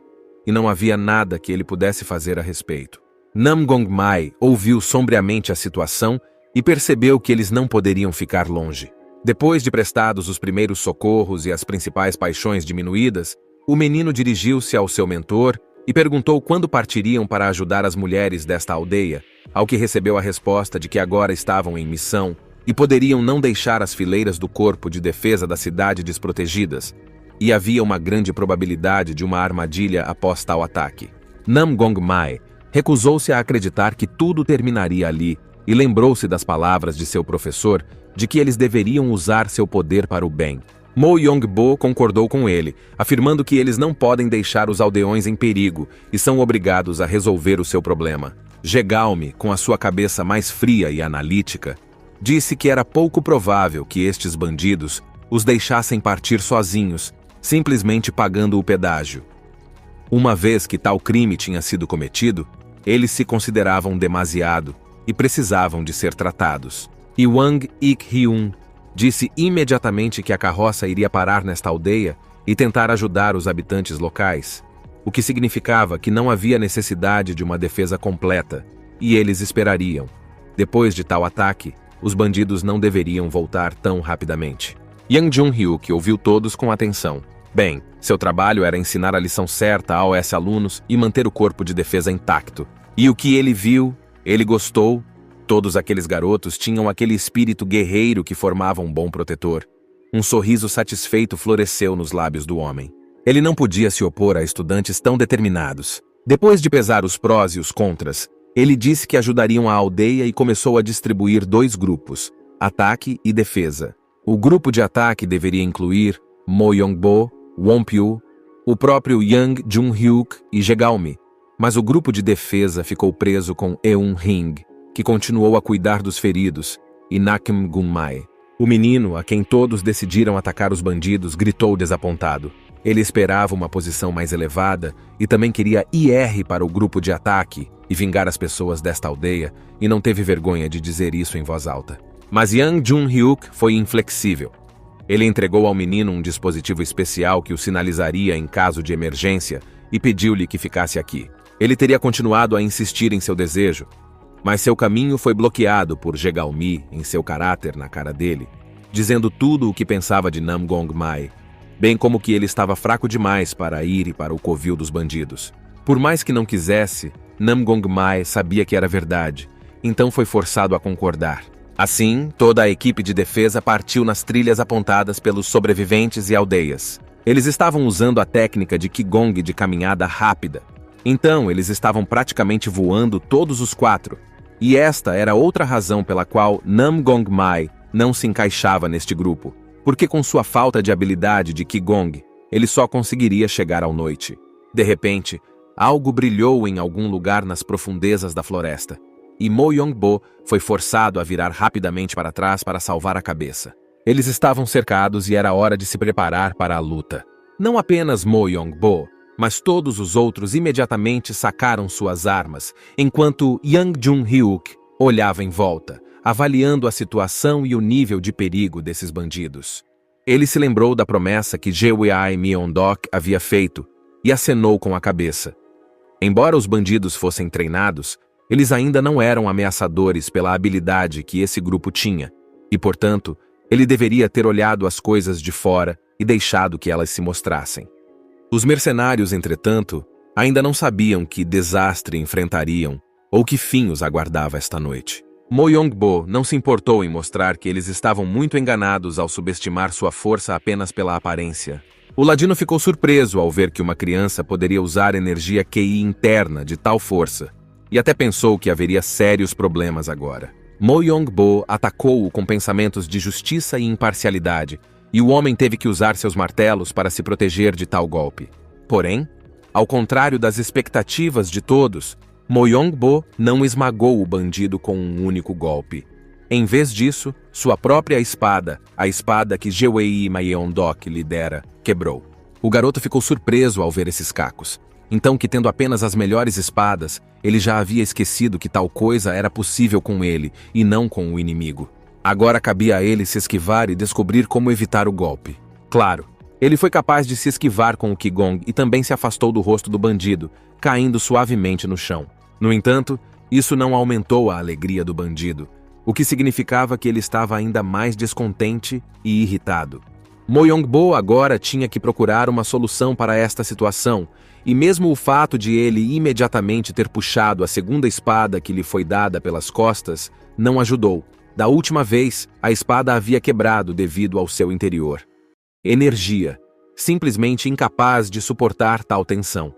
E não havia nada que ele pudesse fazer a respeito. Nam-gong-mai ouviu sombriamente a situação e percebeu que eles não poderiam ficar longe. Depois de prestados os primeiros socorros e as principais paixões diminuídas, o menino dirigiu-se ao seu mentor e perguntou quando partiriam para ajudar as mulheres desta aldeia, ao que recebeu a resposta de que agora estavam em missão e poderiam não deixar as fileiras do corpo de defesa da cidade desprotegidas, e havia uma grande probabilidade de uma armadilha após tal ataque. Nam-gong-mai recusou-se a acreditar que tudo terminaria ali e lembrou-se das palavras de seu professor de que eles deveriam usar seu poder para o bem. Mo Yong-bo concordou com ele, afirmando que eles não podem deixar os aldeões em perigo e são obrigados a resolver o seu problema. Jegalme, com a sua cabeça mais fria e analítica, disse que era pouco provável que estes bandidos os deixassem partir sozinhos, simplesmente pagando o pedágio. Uma vez que tal crime tinha sido cometido, eles se consideravam demasiado e precisavam de ser tratados. E Wang Ik-hyun disse imediatamente que a carroça iria parar nesta aldeia e tentar ajudar os habitantes locais, o que significava que não havia necessidade de uma defesa completa, e eles esperariam. Depois de tal ataque, os bandidos não deveriam voltar tão rapidamente. Yang Jun-hyuk ouviu todos com atenção. Bem, seu trabalho era ensinar a lição certa aos alunos e manter o corpo de defesa intacto. E o que ele viu, ele gostou. Todos aqueles garotos tinham aquele espírito guerreiro que formava um bom protetor. Um sorriso satisfeito floresceu nos lábios do homem. Ele não podia se opor a estudantes tão determinados. Depois de pesar os prós e os contras, ele disse que ajudariam a aldeia e começou a distribuir 2 grupos, ataque e defesa. O grupo de ataque deveria incluir Mo Yong-bo, Won-pyu, o próprio Yang Jun-hyuk e Jegalme, mas o grupo de defesa ficou preso com Eun-ring, que continuou a cuidar dos feridos, e Nam-gong-mai. O menino, a quem todos decidiram atacar os bandidos, gritou desapontado. Ele esperava uma posição mais elevada e também queria IR para o grupo de ataque e vingar as pessoas desta aldeia, e não teve vergonha de dizer isso em voz alta. Mas Yang Jun-hyuk foi inflexível. Ele entregou ao menino um dispositivo especial que o sinalizaria em caso de emergência e pediu-lhe que ficasse aqui. Ele teria continuado a insistir em seu desejo, mas seu caminho foi bloqueado por Jegalme em seu caráter na cara dele, dizendo tudo o que pensava de Nam-gong-mai, bem como que ele estava fraco demais para ir para o covil dos bandidos. Por mais que não quisesse, Nam-gong-mai sabia que era verdade, então foi forçado a concordar. Assim, toda a equipe de defesa partiu nas trilhas apontadas pelos sobreviventes e aldeias. Eles estavam usando a técnica de Qigong de caminhada rápida. Então, eles estavam praticamente voando todos os 4. E esta era outra razão pela qual Nam-gong-mai não se encaixava neste grupo, porque com sua falta de habilidade de Qigong, ele só conseguiria chegar à noite. De repente, algo brilhou em algum lugar nas profundezas da floresta, e Mo Yong-bo foi forçado a virar rapidamente para trás para salvar a cabeça. Eles estavam cercados e era hora de se preparar para a luta. Não apenas Mo Yong-bo, mas todos os outros imediatamente sacaram suas armas, enquanto Yang Jun-hyuk olhava em volta, avaliando a situação e o nível de perigo desses bandidos. Ele se lembrou da promessa que Jewiai Myeon-dok havia feito e acenou com a cabeça. Embora os bandidos fossem treinados, eles ainda não eram ameaçadores pela habilidade que esse grupo tinha, e, portanto, ele deveria ter olhado as coisas de fora e deixado que elas se mostrassem. Os mercenários, entretanto, ainda não sabiam que desastre enfrentariam ou que fim os aguardava esta noite. Mo Yong-bo não se importou em mostrar que eles estavam muito enganados ao subestimar sua força apenas pela aparência. O ladino ficou surpreso ao ver que uma criança poderia usar energia QI interna de tal força, e até pensou que haveria sérios problemas agora. Mo Yong-bo atacou-o com pensamentos de justiça e imparcialidade, e o homem teve que usar seus martelos para se proteger de tal golpe. Porém, ao contrário das expectativas de todos, Mo Yong-bo não esmagou o bandido com um único golpe. Em vez disso, sua própria espada, a espada que Jewiai Myeon-dok lhe dera, quebrou. O garoto ficou surpreso ao ver esses cacos. Então que, tendo apenas as melhores espadas, ele já havia esquecido que tal coisa era possível com ele, e não com o inimigo. Agora cabia a ele se esquivar e descobrir como evitar o golpe. Claro, ele foi capaz de se esquivar com o Qigong e também se afastou do rosto do bandido, caindo suavemente no chão. No entanto, isso não aumentou a alegria do bandido, o que significava que ele estava ainda mais descontente e irritado. Mo Yong-bo agora tinha que procurar uma solução para esta situação, e mesmo o fato de ele imediatamente ter puxado a segunda espada que lhe foi dada pelas costas não ajudou. Da última vez, a espada havia quebrado devido ao seu interior. Energia, simplesmente incapaz de suportar tal tensão.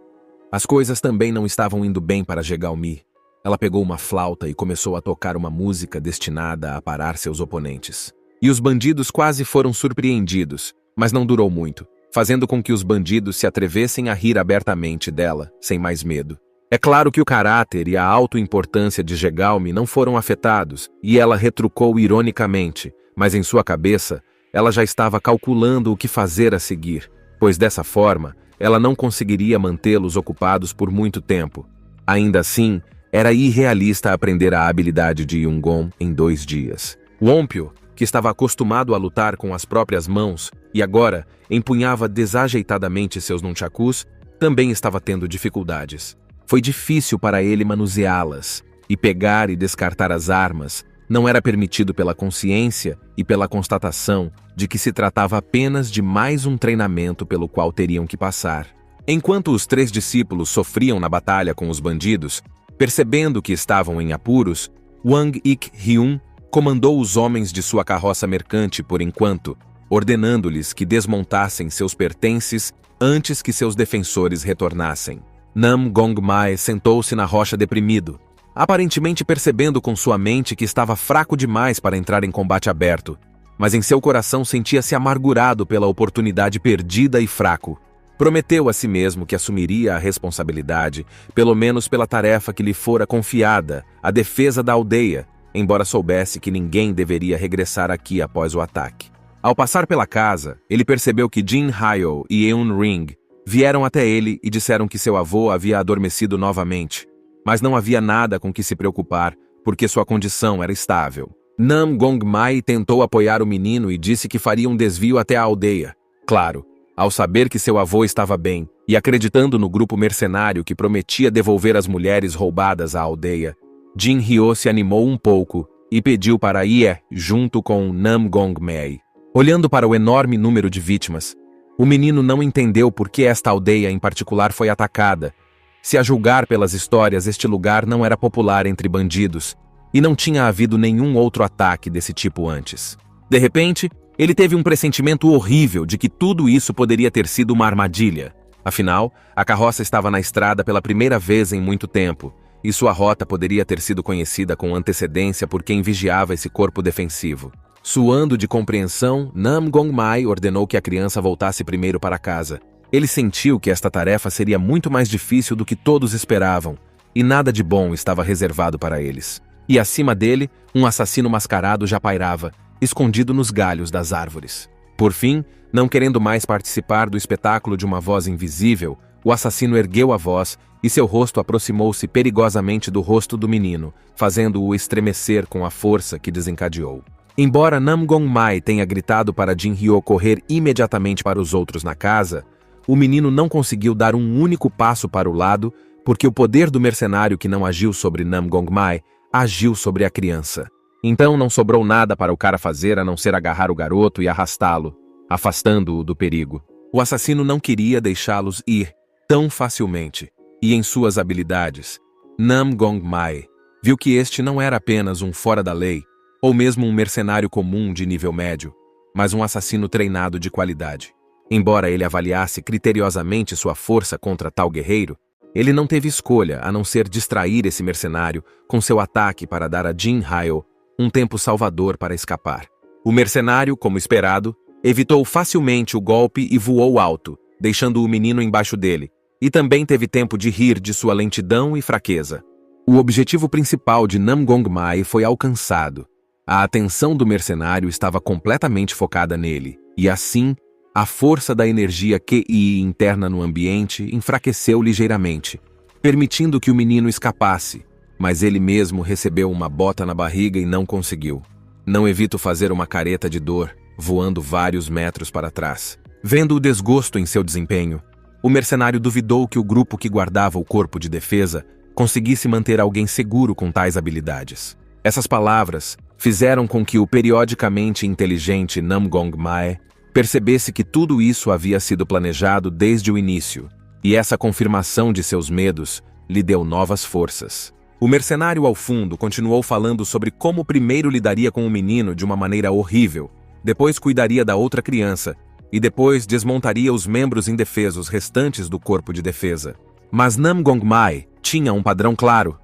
As coisas também não estavam indo bem para Jegalmi. Ela pegou uma flauta e começou a tocar uma música destinada a parar seus oponentes. E os bandidos quase foram surpreendidos, mas não durou muito, fazendo com que os bandidos se atrevessem a rir abertamente dela, sem mais medo. É claro que o caráter e a autoimportância de Jegalmi não foram afetados, e ela retrucou ironicamente, mas em sua cabeça, ela já estava calculando o que fazer a seguir, pois dessa forma, ela não conseguiria mantê-los ocupados por muito tempo. Ainda assim, era irrealista aprender a habilidade de Yungon em 2 dias. Wompyo, que estava acostumado a lutar com as próprias mãos e agora empunhava desajeitadamente seus nunchakus, também estava tendo dificuldades. Foi difícil para ele manuseá-las, e pegar e descartar as armas não era permitido pela consciência e pela constatação de que se tratava apenas de mais um treinamento pelo qual teriam que passar. Enquanto os 3 discípulos sofriam na batalha com os bandidos, percebendo que estavam em apuros, Wang Ik-hyun comandou os homens de sua carroça mercante por enquanto, ordenando-lhes que desmontassem seus pertences antes que seus defensores retornassem. Nam Gongmae sentou-se na rocha deprimido, aparentemente percebendo com sua mente que estava fraco demais para entrar em combate aberto, mas em seu coração sentia-se amargurado pela oportunidade perdida e fraco. Prometeu a si mesmo que assumiria a responsabilidade, pelo menos pela tarefa que lhe fora confiada, a defesa da aldeia, embora soubesse que ninguém deveria regressar aqui após o ataque. Ao passar pela casa, ele percebeu que Jin Hyo e Eun Ring vieram até ele e disseram que seu avô havia adormecido novamente, mas não havia nada com que se preocupar, porque sua condição era estável. Nam Gongmae tentou apoiar o menino e disse que faria um desvio até a aldeia. Claro, ao saber que seu avô estava bem, e acreditando no grupo mercenário que prometia devolver as mulheres roubadas à aldeia, Jin Hyo se animou um pouco e pediu para ir junto com Nam Gongmae. Olhando para o enorme número de vítimas, o menino não entendeu por que esta aldeia em particular foi atacada. Se a julgar pelas histórias, este lugar não era popular entre bandidos, e não tinha havido nenhum outro ataque desse tipo antes. De repente, ele teve um pressentimento horrível de que tudo isso poderia ter sido uma armadilha. Afinal, a carroça estava na estrada pela primeira vez em muito tempo, e sua rota poderia ter sido conhecida com antecedência por quem vigiava esse corpo defensivo. Suando de compreensão, Nam Gongmae ordenou que a criança voltasse primeiro para casa. Ele sentiu que esta tarefa seria muito mais difícil do que todos esperavam, e nada de bom estava reservado para eles. E acima dele, um assassino mascarado já pairava, escondido nos galhos das árvores. Por fim, não querendo mais participar do espetáculo de uma voz invisível, o assassino ergueu a voz e seu rosto aproximou-se perigosamente do rosto do menino, fazendo-o estremecer com a força que desencadeou. Embora Nam Gong Mai tenha gritado para Jin Hyo correr imediatamente para os outros na casa, o menino não conseguiu dar um único passo para o lado, porque o poder do mercenário que não agiu sobre Nam Gong Mai agiu sobre a criança. Então não sobrou nada para o cara fazer a não ser agarrar o garoto e arrastá-lo, afastando-o do perigo. O assassino não queria deixá-los ir tão facilmente, e em suas habilidades, Nam Gong Mai viu que este não era apenas um fora da lei, ou mesmo um mercenário comum de nível médio, mas um assassino treinado de qualidade. Embora ele avaliasse criteriosamente sua força contra tal guerreiro, ele não teve escolha a não ser distrair esse mercenário com seu ataque para dar a Jin Hyo um tempo salvador para escapar. O mercenário, como esperado, evitou facilmente o golpe e voou alto, deixando o menino embaixo dele, e também teve tempo de rir de sua lentidão e fraqueza. O objetivo principal de Nam Gong Mai foi alcançado. A atenção do mercenário estava completamente focada nele, e assim, a força da energia QI interna no ambiente enfraqueceu ligeiramente, permitindo que o menino escapasse, mas ele mesmo recebeu uma bota na barriga e não conseguiu. Não evito fazer uma careta de dor, voando vários metros para trás. Vendo o desgosto em seu desempenho, o mercenário duvidou que o grupo que guardava o corpo de defesa conseguisse manter alguém seguro com tais habilidades. Essas palavras fizeram com que o periodicamente inteligente Nam Gong Mai percebesse que tudo isso havia sido planejado desde o início, e essa confirmação de seus medos lhe deu novas forças. O mercenário ao fundo continuou falando sobre como primeiro lidaria com o menino de uma maneira horrível, depois cuidaria da outra criança, e depois desmontaria os membros indefesos restantes do corpo de defesa. Mas Nam Gong Mai tinha um padrão claro.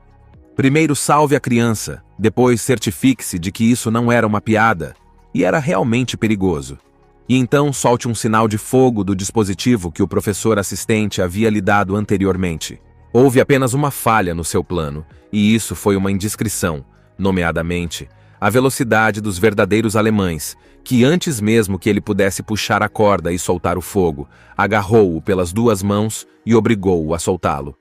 Primeiro salve a criança, depois certifique-se de que isso não era uma piada, e era realmente perigoso. E então solte um sinal de fogo do dispositivo que o professor assistente havia lhe dado anteriormente. Houve apenas uma falha no seu plano, e isso foi uma indiscrição, nomeadamente, a velocidade dos verdadeiros alemães, que antes mesmo que ele pudesse puxar a corda e soltar o fogo, agarrou-o pelas duas mãos e obrigou-o a soltá-lo.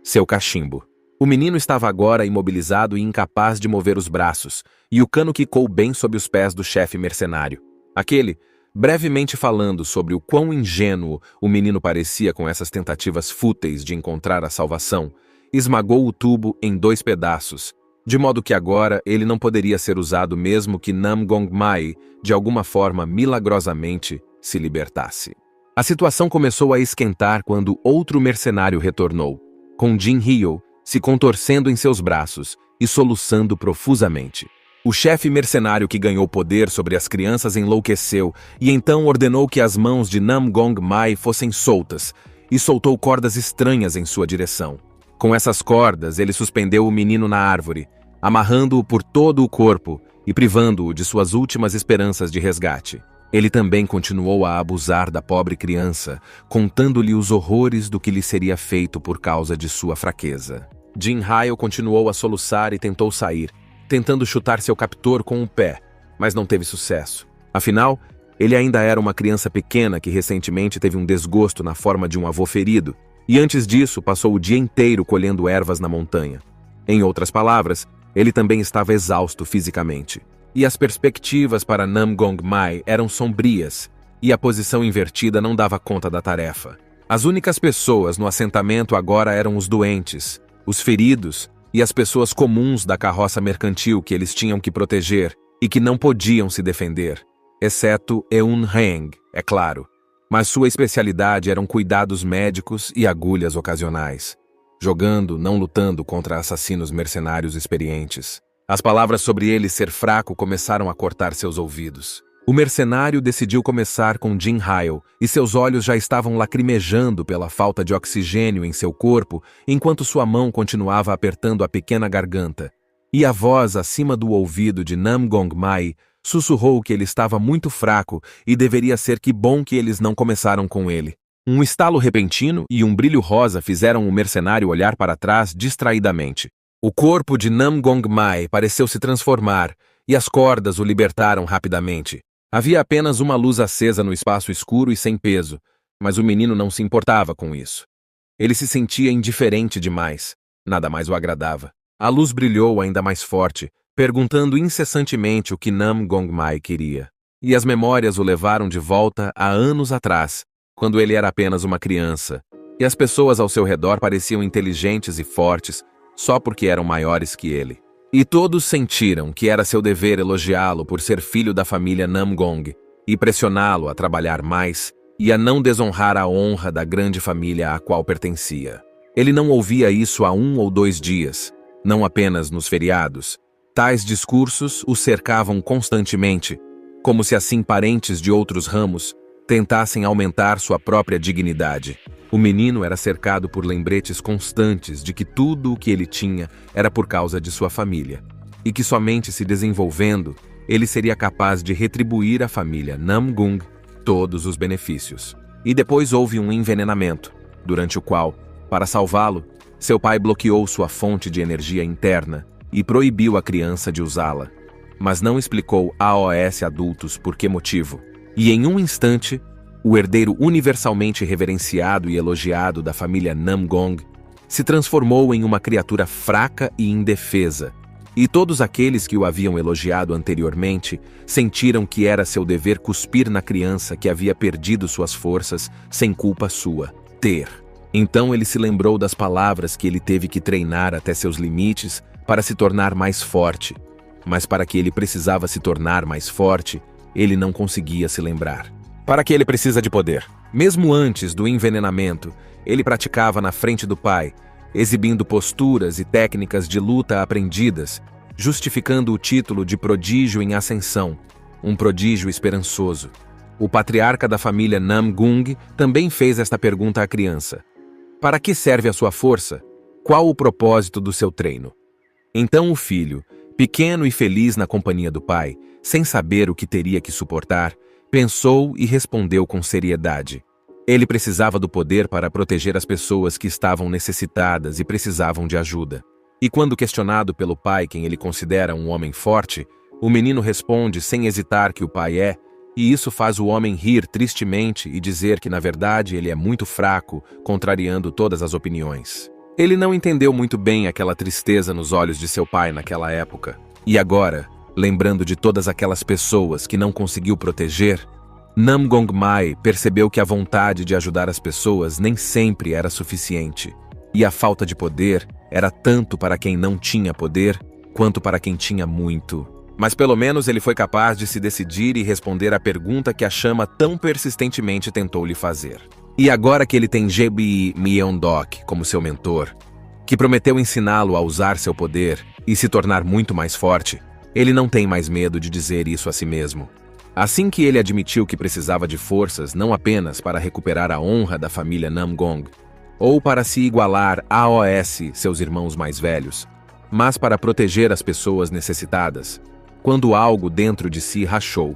Seu cachimbo. O menino estava agora imobilizado e incapaz de mover os braços, e o cano quicou bem sob os pés do chefe mercenário. Aquele, brevemente falando sobre o quão ingênuo o menino parecia com essas tentativas fúteis de encontrar a salvação, esmagou o tubo em 2 pedaços, de modo que agora ele não poderia ser usado mesmo que Nam Gong Mai, de alguma forma milagrosamente, se libertasse. A situação começou a esquentar quando outro mercenário retornou, com Jin Hyo se contorcendo em seus braços e soluçando profusamente. O chefe mercenário que ganhou poder sobre as crianças enlouqueceu e então ordenou que as mãos de Nam Gong Mai fossem soltas e soltou cordas estranhas em sua direção. Com essas cordas, ele suspendeu o menino na árvore, amarrando-o por todo o corpo e privando-o de suas últimas esperanças de resgate. Ele também continuou a abusar da pobre criança, contando-lhe os horrores do que lhe seria feito por causa de sua fraqueza. Jin Hyo continuou a soluçar e tentou sair, tentando chutar seu captor com o pé, mas não teve sucesso. Afinal, ele ainda era uma criança pequena que recentemente teve um desgosto na forma de um avô ferido, e antes disso passou o dia inteiro colhendo ervas na montanha. Em outras palavras, ele também estava exausto fisicamente. E as perspectivas para Nam Gong Mai eram sombrias, e a posição invertida não dava conta da tarefa. As únicas pessoas no assentamento agora eram os doentes, os feridos e as pessoas comuns da carroça mercantil que eles tinham que proteger e que não podiam se defender, exceto Eun Heng, é claro. Mas sua especialidade eram cuidados médicos e agulhas ocasionais, jogando, não lutando contra assassinos mercenários experientes. As palavras sobre ele ser fraco começaram a cortar seus ouvidos. O mercenário decidiu começar com Jin Hyo, e seus olhos já estavam lacrimejando pela falta de oxigênio em seu corpo, enquanto sua mão continuava apertando a pequena garganta. E a voz acima do ouvido de Nam Gong Mai sussurrou que ele estava muito fraco e deveria ser que bom que eles não começaram com ele. Um estalo repentino e um brilho rosa fizeram o mercenário olhar para trás distraidamente. O corpo de Nam Gong Mai pareceu se transformar, e as cordas o libertaram rapidamente. Havia apenas uma luz acesa no espaço escuro e sem peso, mas o menino não se importava com isso. Ele se sentia indiferente demais. Nada mais o agradava. A luz brilhou ainda mais forte, perguntando incessantemente o que Nam Gongmai queria. E as memórias o levaram de volta a anos atrás, quando ele era apenas uma criança, e as pessoas ao seu redor pareciam inteligentes e fortes, só porque eram maiores que ele. E todos sentiram que era seu dever elogiá-lo por ser filho da família Namgong, e pressioná-lo a trabalhar mais, e a não desonrar a honra da grande família à qual pertencia. Ele não ouvia isso há 1 ou 2 dias, não apenas nos feriados. Tais discursos o cercavam constantemente, como se assim parentes de outros ramos tentassem aumentar sua própria dignidade. O menino era cercado por lembretes constantes de que tudo o que ele tinha era por causa de sua família, e que somente se desenvolvendo, ele seria capaz de retribuir à família Namgung todos os benefícios. E depois houve um envenenamento, durante o qual, para salvá-lo, seu pai bloqueou sua fonte de energia interna e proibiu a criança de usá-la. Mas não explicou aos adultos por que motivo. E em um instante, o herdeiro universalmente reverenciado e elogiado da família Namgong se transformou em uma criatura fraca e indefesa, e todos aqueles que o haviam elogiado anteriormente sentiram que era seu dever cuspir na criança que havia perdido suas forças sem culpa sua. Então ele se lembrou das palavras que ele teve que treinar até seus limites para se tornar mais forte, mas para que ele precisava se tornar mais forte, ele não conseguia se lembrar. Para que ele precisa de poder? Mesmo antes do envenenamento, ele praticava na frente do pai, exibindo posturas e técnicas de luta aprendidas, justificando o título de prodígio em ascensão, um prodígio esperançoso. O patriarca da família Namgung também fez esta pergunta à criança. Para que serve a sua força? Qual o propósito do seu treino? Então o filho, pequeno e feliz na companhia do pai, sem saber o que teria que suportar, pensou e respondeu com seriedade. Ele precisava do poder para proteger as pessoas que estavam necessitadas e precisavam de ajuda. E quando questionado pelo pai quem ele considera um homem forte, o menino responde sem hesitar que o pai é, e isso faz o homem rir tristemente e dizer que na verdade ele é muito fraco, contrariando todas as opiniões. Ele não entendeu muito bem aquela tristeza nos olhos de seu pai naquela época. E agora, lembrando de todas aquelas pessoas que não conseguiu proteger, Nam Gongmai percebeu que a vontade de ajudar as pessoas nem sempre era suficiente. E a falta de poder era tanto para quem não tinha poder, quanto para quem tinha muito. Mas pelo menos ele foi capaz de se decidir e responder à pergunta que a chama tão persistentemente tentou lhe fazer. E agora que ele tem Jebi Myeondok como seu mentor, que prometeu ensiná-lo a usar seu poder e se tornar muito mais forte, ele não tem mais medo de dizer isso a si mesmo. Assim que ele admitiu que precisava de forças não apenas para recuperar a honra da família Namgong, ou para se igualar aos seus irmãos mais velhos, mas para proteger as pessoas necessitadas, quando algo dentro de si rachou,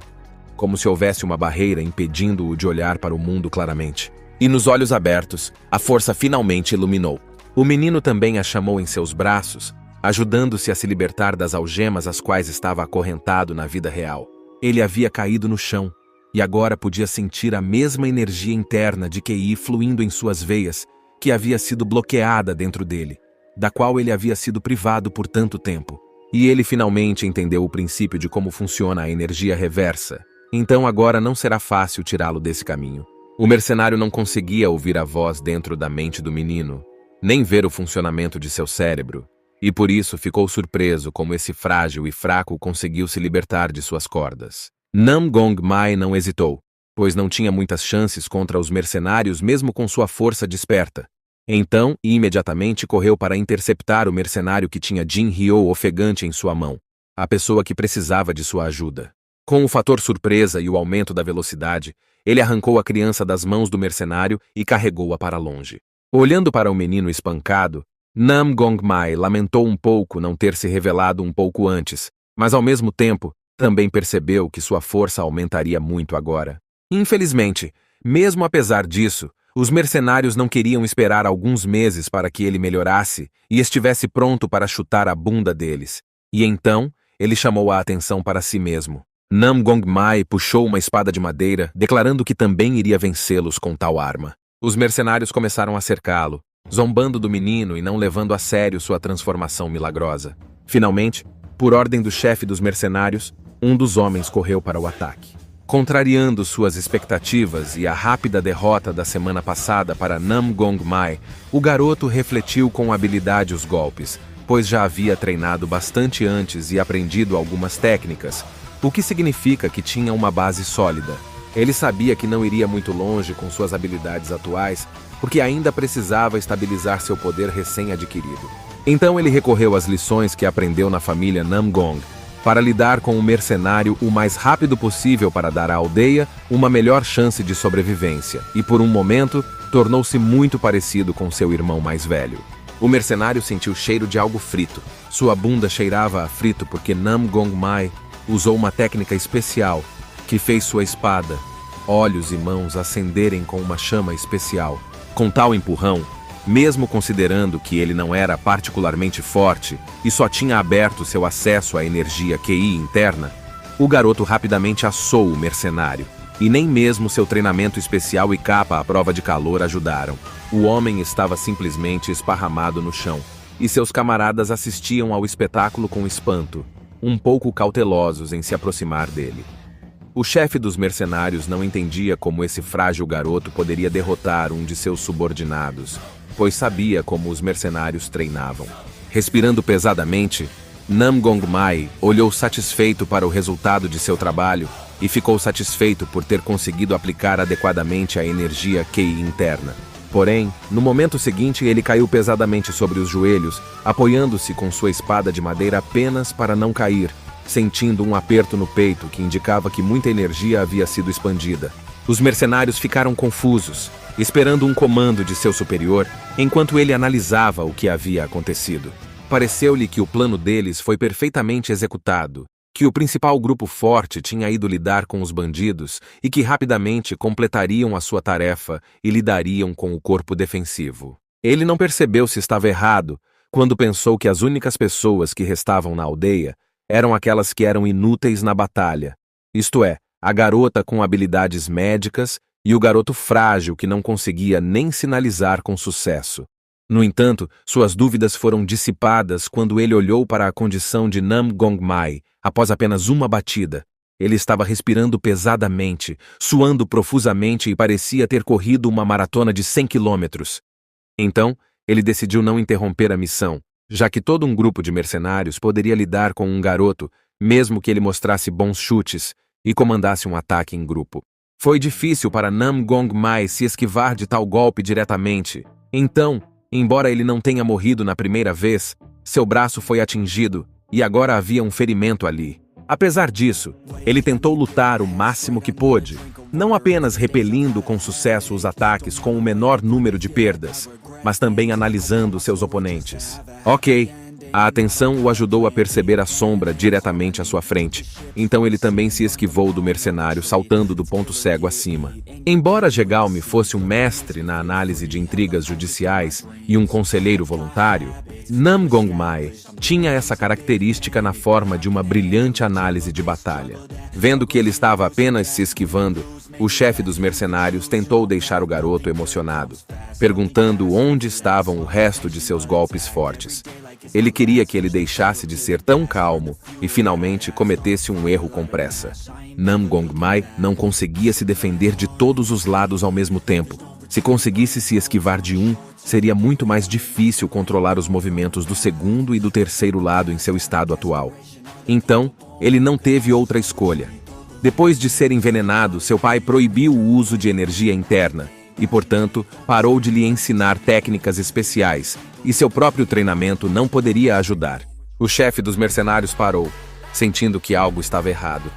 como se houvesse uma barreira impedindo-o de olhar para o mundo claramente. E nos olhos abertos, a força finalmente iluminou. O menino também a chamou em seus braços, ajudando-se a se libertar das algemas às quais estava acorrentado na vida real. Ele havia caído no chão, e agora podia sentir a mesma energia interna de QI fluindo em suas veias, que havia sido bloqueada dentro dele, da qual ele havia sido privado por tanto tempo. E ele finalmente entendeu o princípio de como funciona a energia reversa. Então agora não será fácil tirá-lo desse caminho. O mercenário não conseguia ouvir a voz dentro da mente do menino, nem ver o funcionamento de seu cérebro, e por isso ficou surpreso como esse frágil e fraco conseguiu se libertar de suas cordas. Nam Gongmai não hesitou, pois não tinha muitas chances contra os mercenários mesmo com sua força desperta. Então, imediatamente correu para interceptar o mercenário que tinha Jin Hyo ofegante em sua mão, a pessoa que precisava de sua ajuda. Com o fator surpresa e o aumento da velocidade, ele arrancou a criança das mãos do mercenário e carregou-a para longe. Olhando para o menino espancado, Nam Gongmai lamentou um pouco não ter se revelado um pouco antes, mas ao mesmo tempo, também percebeu que sua força aumentaria muito agora. Infelizmente, mesmo apesar disso, os mercenários não queriam esperar alguns meses para que ele melhorasse e estivesse pronto para chutar a bunda deles. E então, ele chamou a atenção para si mesmo. Nam Gong Mai puxou uma espada de madeira, declarando que também iria vencê-los com tal arma. Os mercenários começaram a cercá-lo, zombando do menino e não levando a sério sua transformação milagrosa. Finalmente, por ordem do chefe dos mercenários, um dos homens correu para o ataque. Contrariando suas expectativas e a rápida derrota da semana passada para Nam Gong Mai, o garoto refletiu com habilidade os golpes, pois já havia treinado bastante antes e aprendido algumas técnicas, o que significa que tinha uma base sólida. Ele sabia que não iria muito longe com suas habilidades atuais, porque ainda precisava estabilizar seu poder recém-adquirido. Então ele recorreu às lições que aprendeu na família Namgong, para lidar com o mercenário o mais rápido possível para dar à aldeia uma melhor chance de sobrevivência, e por um momento tornou-se muito parecido com seu irmão mais velho. O mercenário sentiu o cheiro de algo frito. Sua bunda cheirava a frito porque Nam Gong Mai usou uma técnica especial que fez sua espada, olhos e mãos acenderem com uma chama especial. Com tal empurrão, mesmo considerando que ele não era particularmente forte e só tinha aberto seu acesso à energia QI interna, o garoto rapidamente assou o mercenário, e nem mesmo seu treinamento especial e capa à prova de calor ajudaram. O homem estava simplesmente esparramado no chão, e seus camaradas assistiam ao espetáculo com espanto, um pouco cautelosos em se aproximar dele. O chefe dos mercenários não entendia como esse frágil garoto poderia derrotar um de seus subordinados, pois sabia como os mercenários treinavam. Respirando pesadamente, Nam Gong Mai olhou satisfeito para o resultado de seu trabalho e ficou satisfeito por ter conseguido aplicar adequadamente a energia QI interna. Porém, no momento seguinte ele caiu pesadamente sobre os joelhos, apoiando-se com sua espada de madeira apenas para não cair, sentindo um aperto no peito que indicava que muita energia havia sido expandida. Os mercenários ficaram confusos, esperando um comando de seu superior, enquanto ele analisava o que havia acontecido. Pareceu-lhe que o plano deles foi perfeitamente executado, que o principal grupo forte tinha ido lidar com os bandidos e que rapidamente completariam a sua tarefa e lidariam com o corpo defensivo. Ele não percebeu se estava errado quando pensou que as únicas pessoas que restavam na aldeia eram aquelas que eram inúteis na batalha, isto é, a garota com habilidades médicas e o garoto frágil que não conseguia nem sinalizar com sucesso. No entanto, suas dúvidas foram dissipadas quando ele olhou para a condição de Nam Gong Mai após apenas uma batida. Ele estava respirando pesadamente, suando profusamente e parecia ter corrido uma maratona de 100 quilômetros. Então, ele decidiu não interromper a missão, já que todo um grupo de mercenários poderia lidar com um garoto, mesmo que ele mostrasse bons chutes e comandasse um ataque em grupo. Foi difícil para Nam Gong Mai se esquivar de tal golpe diretamente. Então, embora ele não tenha morrido na primeira vez, seu braço foi atingido e agora havia um ferimento ali. Apesar disso, ele tentou lutar o máximo que pôde, não apenas repelindo com sucesso os ataques com o menor número de perdas, mas também analisando seus oponentes. Ok, a atenção o ajudou a perceber a sombra diretamente à sua frente, então ele também se esquivou do mercenário saltando do ponto cego acima. Embora Jegalme fosse um mestre na análise de intrigas judiciais e um conselheiro voluntário, Nam Gong Mai tinha essa característica na forma de uma brilhante análise de batalha. Vendo que ele estava apenas se esquivando, o chefe dos mercenários tentou deixar o garoto emocionado, perguntando onde estavam o resto de seus golpes fortes. Ele queria que ele deixasse de ser tão calmo e finalmente cometesse um erro com pressa. Nam Gong Mai não conseguia se defender de todos os lados ao mesmo tempo. Se conseguisse se esquivar de um, seria muito mais difícil controlar os movimentos do segundo e do terceiro lado em seu estado atual. Então, ele não teve outra escolha. Depois de ser envenenado, seu pai proibiu o uso de energia interna e, portanto, parou de lhe ensinar técnicas especiais, e seu próprio treinamento não poderia ajudar. O chefe dos mercenários parou, sentindo que algo estava errado.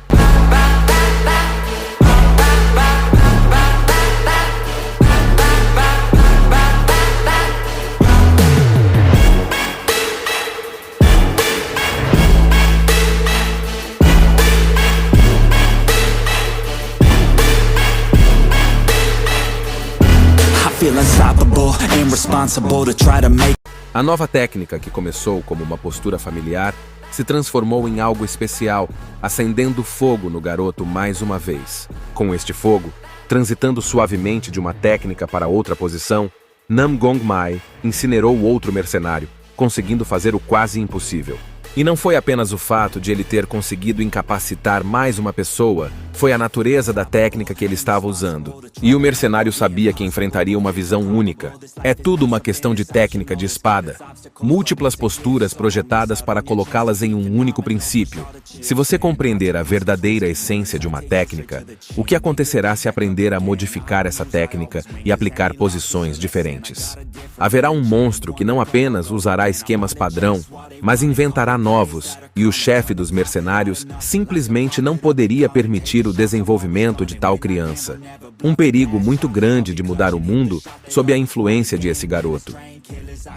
A nova técnica, que começou como uma postura familiar, se transformou em algo especial, acendendo fogo no garoto mais uma vez. Com este fogo, transitando suavemente de uma técnica para outra posição, Nam Gong Mai incinerou o outro mercenário, conseguindo fazer o quase impossível. E não foi apenas o fato de ele ter conseguido incapacitar mais uma pessoa, foi a natureza da técnica que ele estava usando. E o mercenário sabia que enfrentaria uma visão única. É tudo uma questão de técnica de espada. Múltiplas posturas projetadas para colocá-las em um único princípio. Se você compreender a verdadeira essência de uma técnica, o que acontecerá se aprender a modificar essa técnica e aplicar posições diferentes? Haverá um monstro que não apenas usará esquemas padrão, mas inventará novos, e o chefe dos mercenários simplesmente não poderia permitir o desenvolvimento de tal criança. Um perigo muito grande de mudar o mundo sob a influência de esse garoto.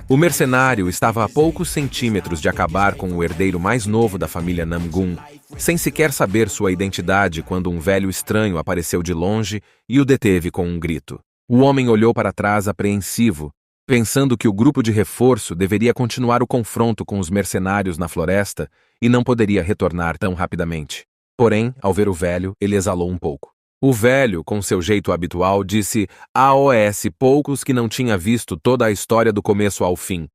O mercenário estava a poucos centímetros de acabar com o herdeiro mais novo da família Namgun, sem sequer saber sua identidade quando um velho estranho apareceu de longe e o deteve com um grito. O homem olhou para trás apreensivo, pensando que o grupo de reforço deveria continuar o confronto com os mercenários na floresta e não poderia retornar tão rapidamente. Porém, ao ver o velho, ele exalou um pouco. O velho, com seu jeito habitual, disse aos poucos que não tinha visto toda a história do começo ao fim,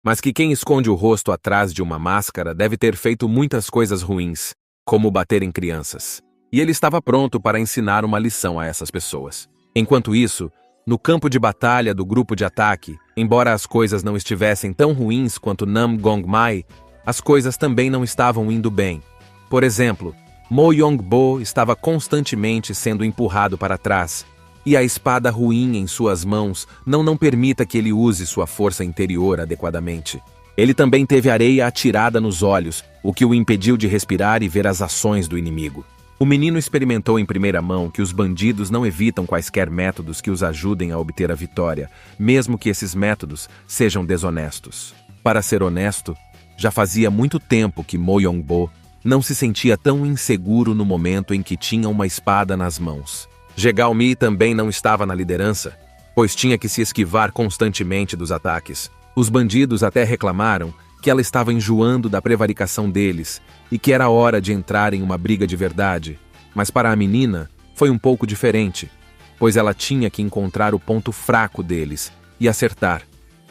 mas que quem esconde o rosto atrás de uma máscara deve ter feito muitas coisas ruins, como bater em crianças. E ele estava pronto para ensinar uma lição a essas pessoas. Enquanto isso, no campo de batalha do grupo de ataque, embora as coisas não estivessem tão ruins quanto Nam Gong Mai, as coisas também não estavam indo bem. Por exemplo, Mo Yong-bo estava constantemente sendo empurrado para trás, e a espada ruim em suas mãos não permita que ele use sua força interior adequadamente. Ele também teve areia atirada nos olhos, o que o impediu de respirar e ver as ações do inimigo. O menino experimentou em primeira mão que os bandidos não evitam quaisquer métodos que os ajudem a obter a vitória, mesmo que esses métodos sejam desonestos. Para ser honesto, já fazia muito tempo que Mo Yong-bo não se sentia tão inseguro no momento em que tinha uma espada nas mãos. Jegal Mi também não estava na liderança, pois tinha que se esquivar constantemente dos ataques. Os bandidos até reclamaram que ela estava enjoando da prevaricação deles e que era hora de entrar em uma briga de verdade. Mas para a menina, foi um pouco diferente, pois ela tinha que encontrar o ponto fraco deles e acertar.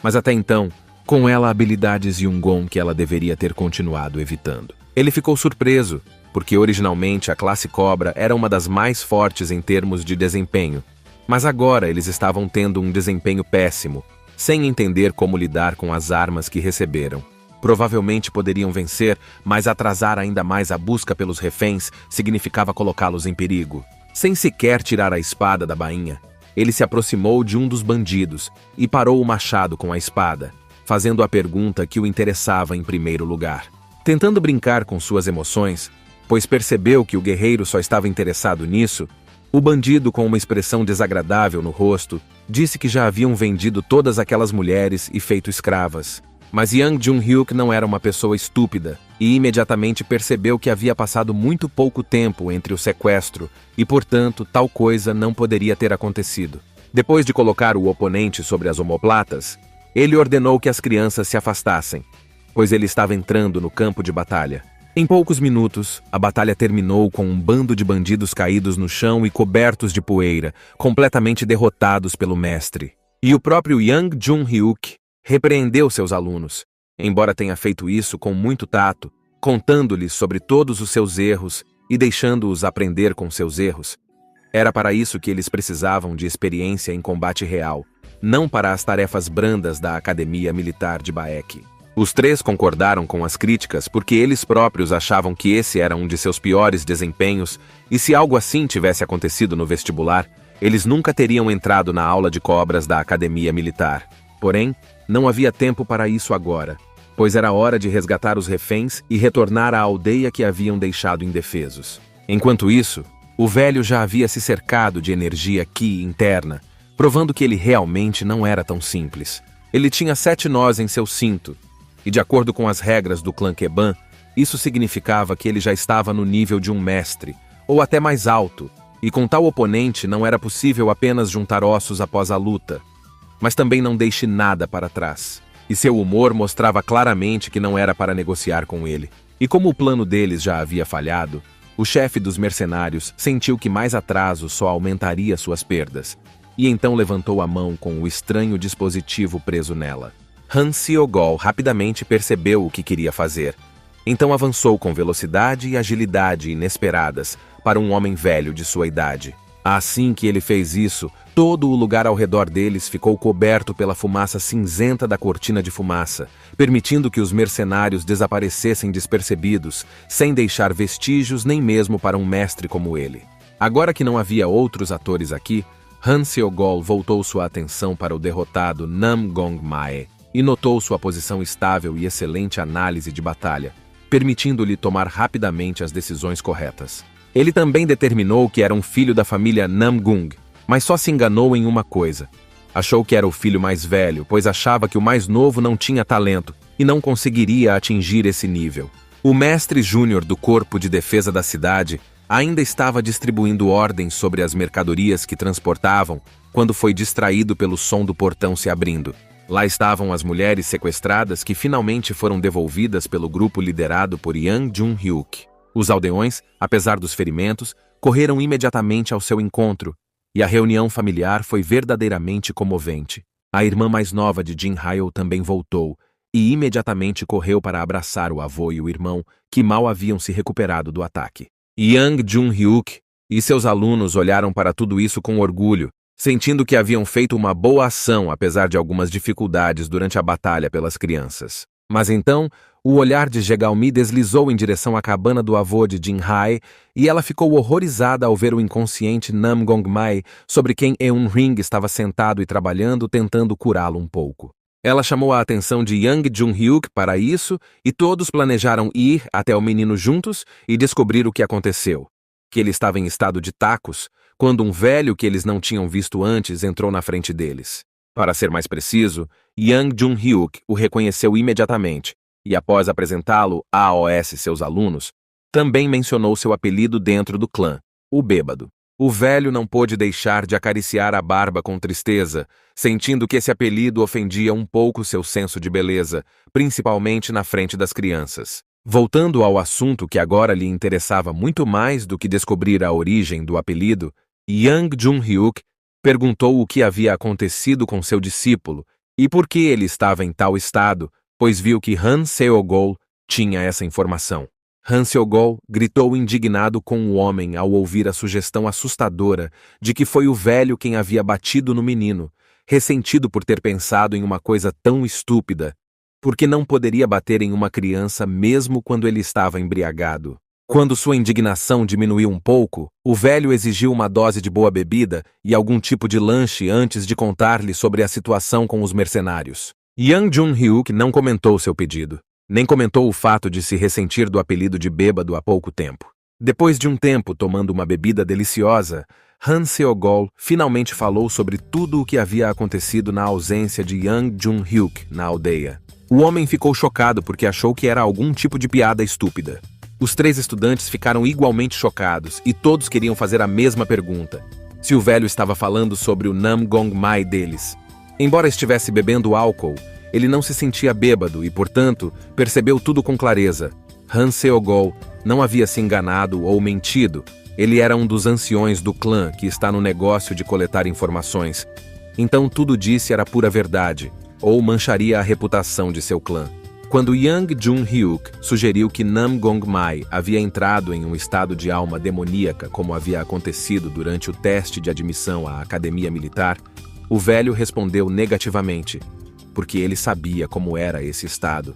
Mas até então, com ela habilidades Yungon que ela deveria ter continuado evitando. Ele ficou surpreso, porque originalmente a classe Cobra era uma das mais fortes em termos de desempenho, mas agora eles estavam tendo um desempenho péssimo, sem entender como lidar com as armas que receberam. Provavelmente poderiam vencer, mas atrasar ainda mais a busca pelos reféns significava colocá-los em perigo. Sem sequer tirar a espada da bainha, ele se aproximou de um dos bandidos e parou o machado com a espada, fazendo a pergunta que o interessava em primeiro lugar. Tentando brincar com suas emoções, pois percebeu que o guerreiro só estava interessado nisso, o bandido, com uma expressão desagradável no rosto, disse que já haviam vendido todas aquelas mulheres e feito escravas. Mas Yang Jun-hyuk não era uma pessoa estúpida e imediatamente percebeu que havia passado muito pouco tempo entre o sequestro e, portanto, tal coisa não poderia ter acontecido. Depois de colocar o oponente sobre as omoplatas, ele ordenou que as crianças se afastassem, pois ele estava entrando no campo de batalha. Em poucos minutos, a batalha terminou com um bando de bandidos caídos no chão e cobertos de poeira, completamente derrotados pelo mestre. E o próprio Yang Jun-hyuk repreendeu seus alunos, embora tenha feito isso com muito tato, contando-lhes sobre todos os seus erros e deixando-os aprender com seus erros. Era para isso que eles precisavam de experiência em combate real, não para as tarefas brandas da Academia Militar de Baek. Os três concordaram com as críticas porque eles próprios achavam que esse era um de seus piores desempenhos e se algo assim tivesse acontecido no vestibular, eles nunca teriam entrado na aula de cobras da Academia Militar. Porém, não havia tempo para isso agora, pois era hora de resgatar os reféns e retornar à aldeia que haviam deixado indefesos. Enquanto isso, o velho já havia se cercado de energia Qi interna, provando que ele realmente não era tão simples. Ele tinha 7 nós em seu cinto, e de acordo com as regras do clã Keban, isso significava que ele já estava no nível de um mestre, ou até mais alto, e com tal oponente não era possível apenas juntar ossos após a luta. Mas também não deixe nada para trás. E seu humor mostrava claramente que não era para negociar com ele. E como o plano deles já havia falhado, o chefe dos mercenários sentiu que mais atraso só aumentaria suas perdas, e então levantou a mão com o estranho dispositivo preso nela. Han Seogol rapidamente percebeu o que queria fazer. Então avançou com velocidade e agilidade inesperadas para um homem velho de sua idade. Assim que ele fez isso, todo o lugar ao redor deles ficou coberto pela fumaça cinzenta da cortina de fumaça, permitindo que os mercenários desaparecessem despercebidos, sem deixar vestígios nem mesmo para um mestre como ele. Agora que não havia outros atores aqui, Han Seogol voltou sua atenção para o derrotado Nam Gong-mae e notou sua posição estável e excelente análise de batalha, permitindo-lhe tomar rapidamente as decisões corretas. Ele também determinou que era um filho da família Namgung, mas só se enganou em uma coisa. Achou que era o filho mais velho, pois achava que o mais novo não tinha talento e não conseguiria atingir esse nível. O mestre júnior do Corpo de Defesa da cidade ainda estava distribuindo ordens sobre as mercadorias que transportavam quando foi distraído pelo som do portão se abrindo. Lá estavam as mulheres sequestradas que finalmente foram devolvidas pelo grupo liderado por Yang Jun-hyuk. Os aldeões, apesar dos ferimentos, correram imediatamente ao seu encontro, e a reunião familiar foi verdadeiramente comovente. A irmã mais nova de Jin Hyo também voltou, e imediatamente correu para abraçar o avô e o irmão, que mal haviam se recuperado do ataque. Yang Jun-hyuk e seus alunos olharam para tudo isso com orgulho, sentindo que haviam feito uma boa ação apesar de algumas dificuldades durante a batalha pelas crianças. Mas então, o olhar de Jegalmi deslizou em direção à cabana do avô de Jin-hai e ela ficou horrorizada ao ver o inconsciente Nam Gong-mai, sobre quem Eun-ring estava sentado e trabalhando, tentando curá-lo um pouco. Ela chamou a atenção de Yang Jun-hyuk para isso e todos planejaram ir até o menino juntos e descobrir o que aconteceu. Que ele estava em estado de tacos, quando um velho que eles não tinham visto antes entrou na frente deles. Para ser mais preciso, Yang Jun-hyuk o reconheceu imediatamente, e após apresentá-lo a AOS seus alunos, também mencionou seu apelido dentro do clã, o Bêbado. O velho não pôde deixar de acariciar a barba com tristeza, sentindo que esse apelido ofendia um pouco seu senso de beleza, principalmente na frente das crianças. Voltando ao assunto que agora lhe interessava muito mais do que descobrir a origem do apelido, Yang Jun-hyuk perguntou o que havia acontecido com seu discípulo e por que ele estava em tal estado, pois viu que Han Seogol tinha essa informação. Han Seogol gritou indignado com o homem ao ouvir a sugestão assustadora de que foi o velho quem havia batido no menino, ressentido por ter pensado em uma coisa tão estúpida, porque não poderia bater em uma criança mesmo quando ele estava embriagado. Quando sua indignação diminuiu um pouco, o velho exigiu uma dose de boa bebida e algum tipo de lanche antes de contar-lhe sobre a situação com os mercenários. Yang Jun-hyuk não comentou seu pedido, nem comentou o fato de se ressentir do apelido de bêbado há pouco tempo. Depois de um tempo tomando uma bebida deliciosa, Han Seogol finalmente falou sobre tudo o que havia acontecido na ausência de Yang Jun-hyuk na aldeia. O homem ficou chocado porque achou que era algum tipo de piada estúpida. Os 3 estudantes ficaram igualmente chocados e todos queriam fazer a mesma pergunta: se o velho estava falando sobre o Nam Gong-mai deles. Embora estivesse bebendo álcool, ele não se sentia bêbado e, portanto, percebeu tudo com clareza. Han Seogol não havia se enganado ou mentido. Ele era um dos anciões do clã que está no negócio de coletar informações. Então tudo disse era pura verdade, ou mancharia a reputação de seu clã. Quando Yang Jun-hyuk sugeriu que Nam Gong-mai havia entrado em um estado de alma demoníaca como havia acontecido durante o teste de admissão à academia militar, o velho respondeu negativamente, porque ele sabia como era esse estado.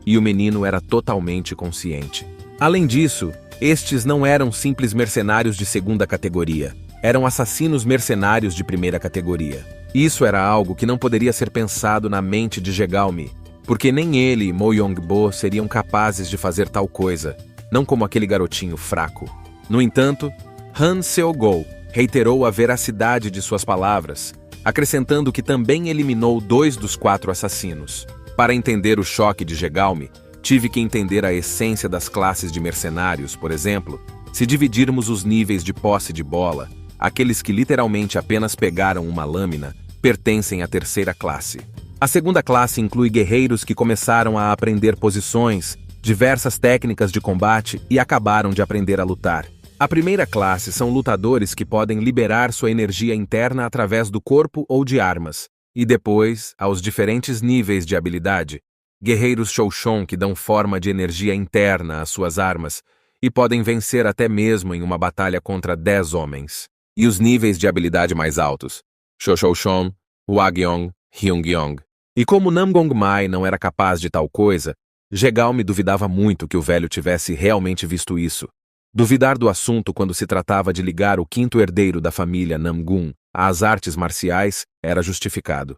E o menino era totalmente consciente. Além disso, estes não eram simples mercenários de segunda categoria, eram assassinos mercenários de primeira categoria. Isso era algo que não poderia ser pensado na mente de Jegalmi, porque nem ele e Mo Yong-bo seriam capazes de fazer tal coisa, não como aquele garotinho fraco. No entanto, Han Seogol reiterou a veracidade de suas palavras, acrescentando que também eliminou 2 dos 4 assassinos. Para entender o choque de Jegalmi, tive que entender a essência das classes de mercenários, por exemplo, se dividirmos os níveis de posse de bola, aqueles que literalmente apenas pegaram uma lâmina, pertencem à terceira classe. A segunda classe inclui guerreiros que começaram a aprender posições diversas técnicas de combate e acabaram de aprender a lutar. A primeira classe são lutadores que podem liberar sua energia interna através do corpo ou de armas. E depois, aos diferentes níveis de habilidade, guerreiros Shoushon que dão forma de energia interna às suas armas e podem vencer até mesmo em uma batalha contra 10 homens. E os níveis de habilidade mais altos, Shoshoshon, Hwagyong, Hyungyong. E como Namgongmai não era capaz de tal coisa, Jegalme duvidava muito que o velho tivesse realmente visto isso. Duvidar do assunto quando se tratava de ligar o quinto herdeiro da família Namgun às artes marciais era justificado.